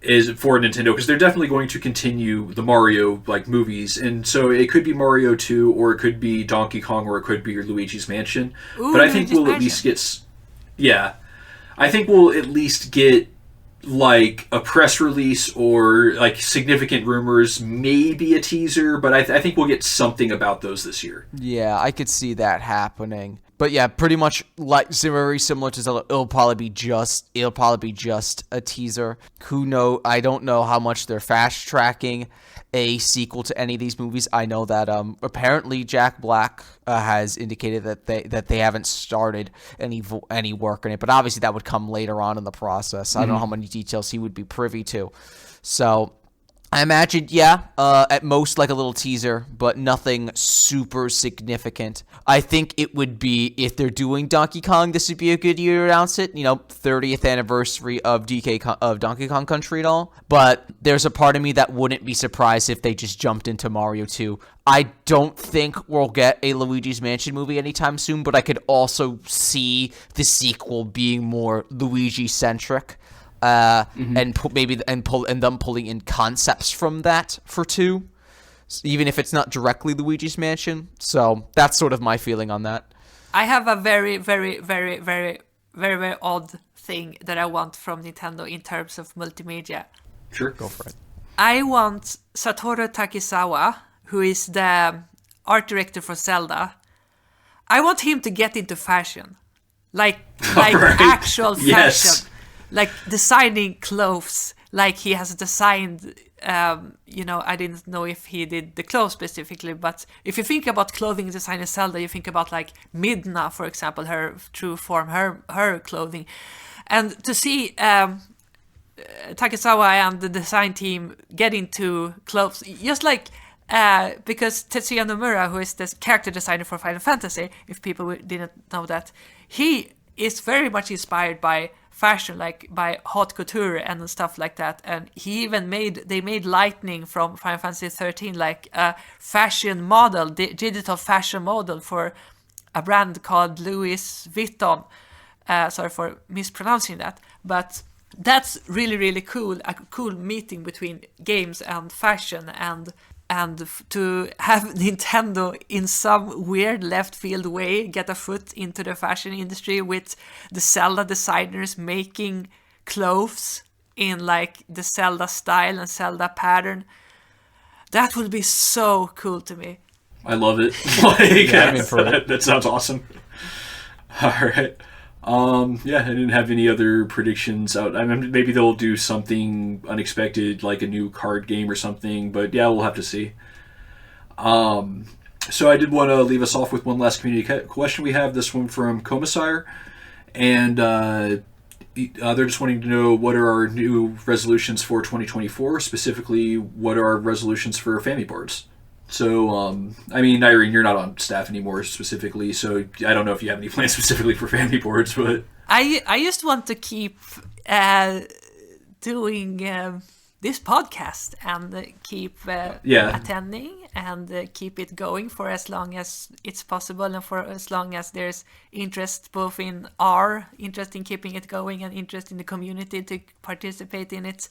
Is for Nintendo, because they're definitely going to continue the Mario movies, and so it could be Mario 2, or it could be Donkey Kong, or it could be Luigi's Mansion. Ooh, but I think we'll at least get, I think we'll at least get like a press release or like significant rumors, maybe a teaser. But I think we'll get something about those this year. Yeah, I could see that happening. But yeah, pretty much very similar to Zelda. It'll probably be just a teaser. I don't know how much they're fast tracking a sequel to any of these movies. I know that apparently Jack Black has indicated that they haven't started any work on it, but obviously that would come later on in the process. I don't know how many details he would be privy to. So I imagine, at most like a little teaser, but nothing super significant. I think it would be, if they're doing Donkey Kong, this would be a good year to announce it. 30th anniversary of Donkey Kong Country and all. But there's a part of me that wouldn't be surprised if they just jumped into Mario 2. I don't think we'll get a Luigi's Mansion movie anytime soon, but I could also see the sequel being more Luigi-centric. And them pulling in concepts from that for 2, even if it's not directly Luigi's Mansion. So that's sort of my feeling on that. I have a very, very, very, very, very, very odd thing that I want from Nintendo in terms of multimedia. Sure, go for it. I want Satoru Takizawa, who is the art director for Zelda. I want him to get into fashion, like right. actual fashion. Yes. Like designing clothes, like he has designed, I didn't know if he did the clothes specifically, but if you think about clothing design in Zelda, you think about like Midna, for example, her true form, her clothing. And to see Takizawa and the design team get into clothes, just like, because Tetsuya Nomura, who is the character designer for Final Fantasy, if people didn't know that, he is very much inspired by fashion, like by haute couture and stuff like that. And he even made Lightning from Final Fantasy 13 like a fashion model, digital fashion model for a brand called Louis Vuitton. Sorry for mispronouncing that, but that's really, really cool. A cool meeting between games and fashion, and to have Nintendo in some weird left field way get a foot into the fashion industry with the Zelda designers making clothes in like the Zelda style and Zelda pattern. That would be so cool to me. I love it. That sounds awesome. All right. I didn't have any other predictions out. I mean, maybe they'll do something unexpected, like a new card game or something, but yeah, we'll have to see. So I did want to leave us off with one last community question. We have this one from Commissar, and they're just wanting to know what are our new resolutions for 2024, specifically what are our resolutions for Famiboards. So, Irene, you're not on staff anymore specifically, so I don't know if you have any plans specifically for Famiboards, but... I just want to keep doing this podcast and keep attending and keep it going for as long as it's possible, and for as long as there's interest, both in our interest in keeping it going and interest in the community to participate in it.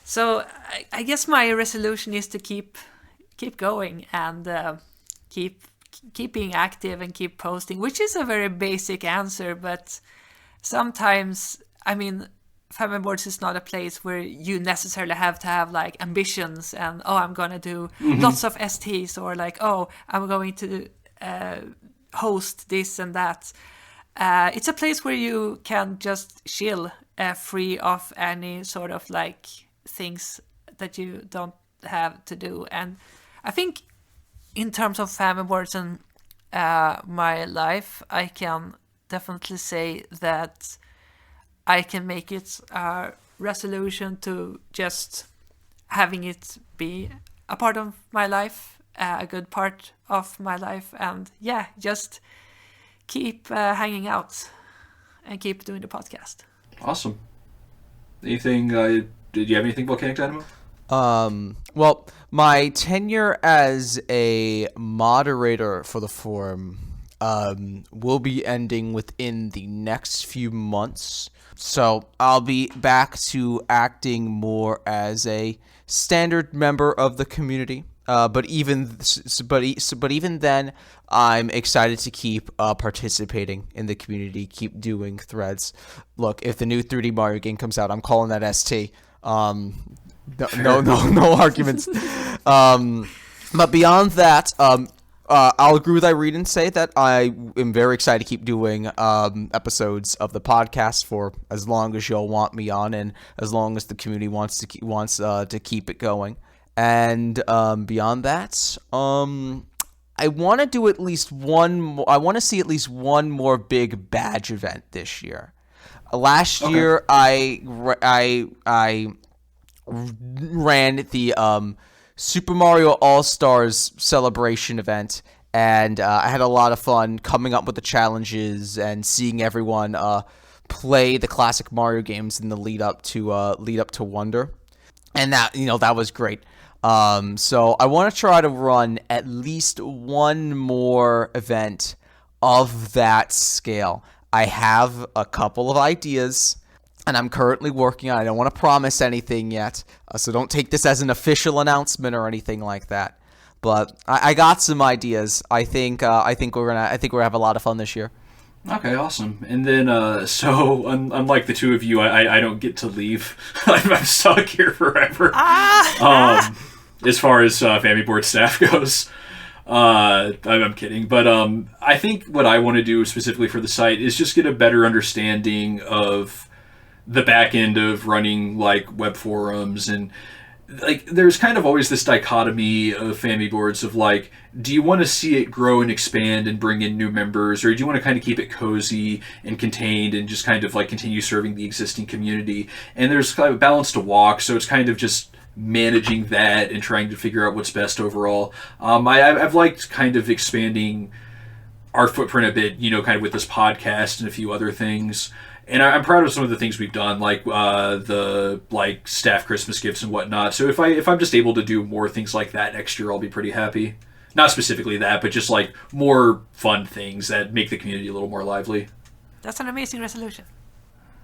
So I guess my resolution is to keep going and keep being active and keep posting, which is a very basic answer, but sometimes, I mean, Famiboards is not a place where you necessarily have to have like ambitions and, I'm going to do lots of STs, or like, I'm going to host this and that. It's a place where you can just chill, free of any sort of like things that you don't have to do. And I think in terms of Famiboards and my life, I can definitely say that I can make it a resolution to just having it be a part of my life, a good part of my life, and just keep hanging out and keep doing the podcast. Awesome. Anything? Did you have anything, VolcanicDynamo? Well, my tenure as a moderator for the forum will be ending within the next few months. So I'll be back to acting more as a standard member of the community. But even then, I'm excited to keep participating in the community, keep doing threads. Look, if the new 3D Mario game comes out, I'm calling that ST. No arguments. But beyond that, I'll agree with Irene and say that I am very excited to keep doing episodes of the podcast for as long as y'all want me on, and as long as the community wants to keep it going. And beyond that, I want to do at least one. I want to see at least one more big badge event this year. Last year, I ran the Super Mario All-Stars celebration event, and I had a lot of fun coming up with the challenges and seeing everyone play the classic Mario games in the lead up to Wonder, and that was great. So I want to try to run at least one more event of that scale. I have a couple of ideas, and I'm currently working on it. I don't want to promise anything yet, so don't take this as an official announcement or anything like that. But I got some ideas. I think we're gonna have a lot of fun this year. Okay, awesome. And then, so unlike the two of you, I don't get to leave. I'm stuck here forever. As far as Famiboard staff goes. I'm kidding, but I think what I want to do specifically for the site is just get a better understanding of the back end of running like web forums, and like there's kind of always this dichotomy of Famiboards of like, do you want to see it grow and expand and bring in new members, or do you want to kind of keep it cozy and contained and just kind of like continue serving the existing community? And there's kind of a balance to walk, so it's kind of just managing that and trying to figure out what's best overall. I've liked kind of expanding our footprint a bit, kind of with this podcast and a few other things. And I'm proud of some of the things we've done, like the staff Christmas gifts and whatnot. So if I'm just able to do more things like that next year, I'll be pretty happy. Not specifically that, but just like more fun things that make the community a little more lively. That's an amazing resolution.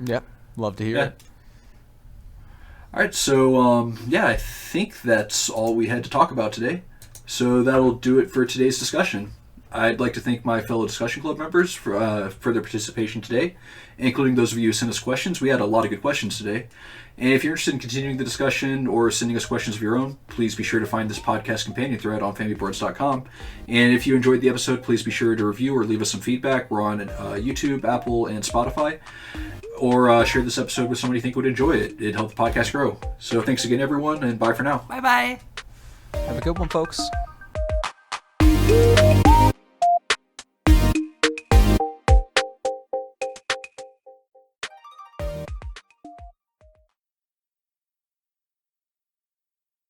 Yep, love to hear it. All right, so I think that's all we had to talk about today. So that'll do it for today's discussion. I'd like to thank my fellow Discussion Club members for their participation today, including those of you who sent us questions. We had a lot of good questions today. And if you're interested in continuing the discussion or sending us questions of your own, please be sure to find this podcast companion thread on Famiboards.com. And if you enjoyed the episode, please be sure to review or leave us some feedback. We're on YouTube, Apple, and Spotify. Or share this episode with somebody you think would enjoy it. It'd help the podcast grow. So thanks again, everyone, and bye for now. Bye-bye. Have a good one, folks.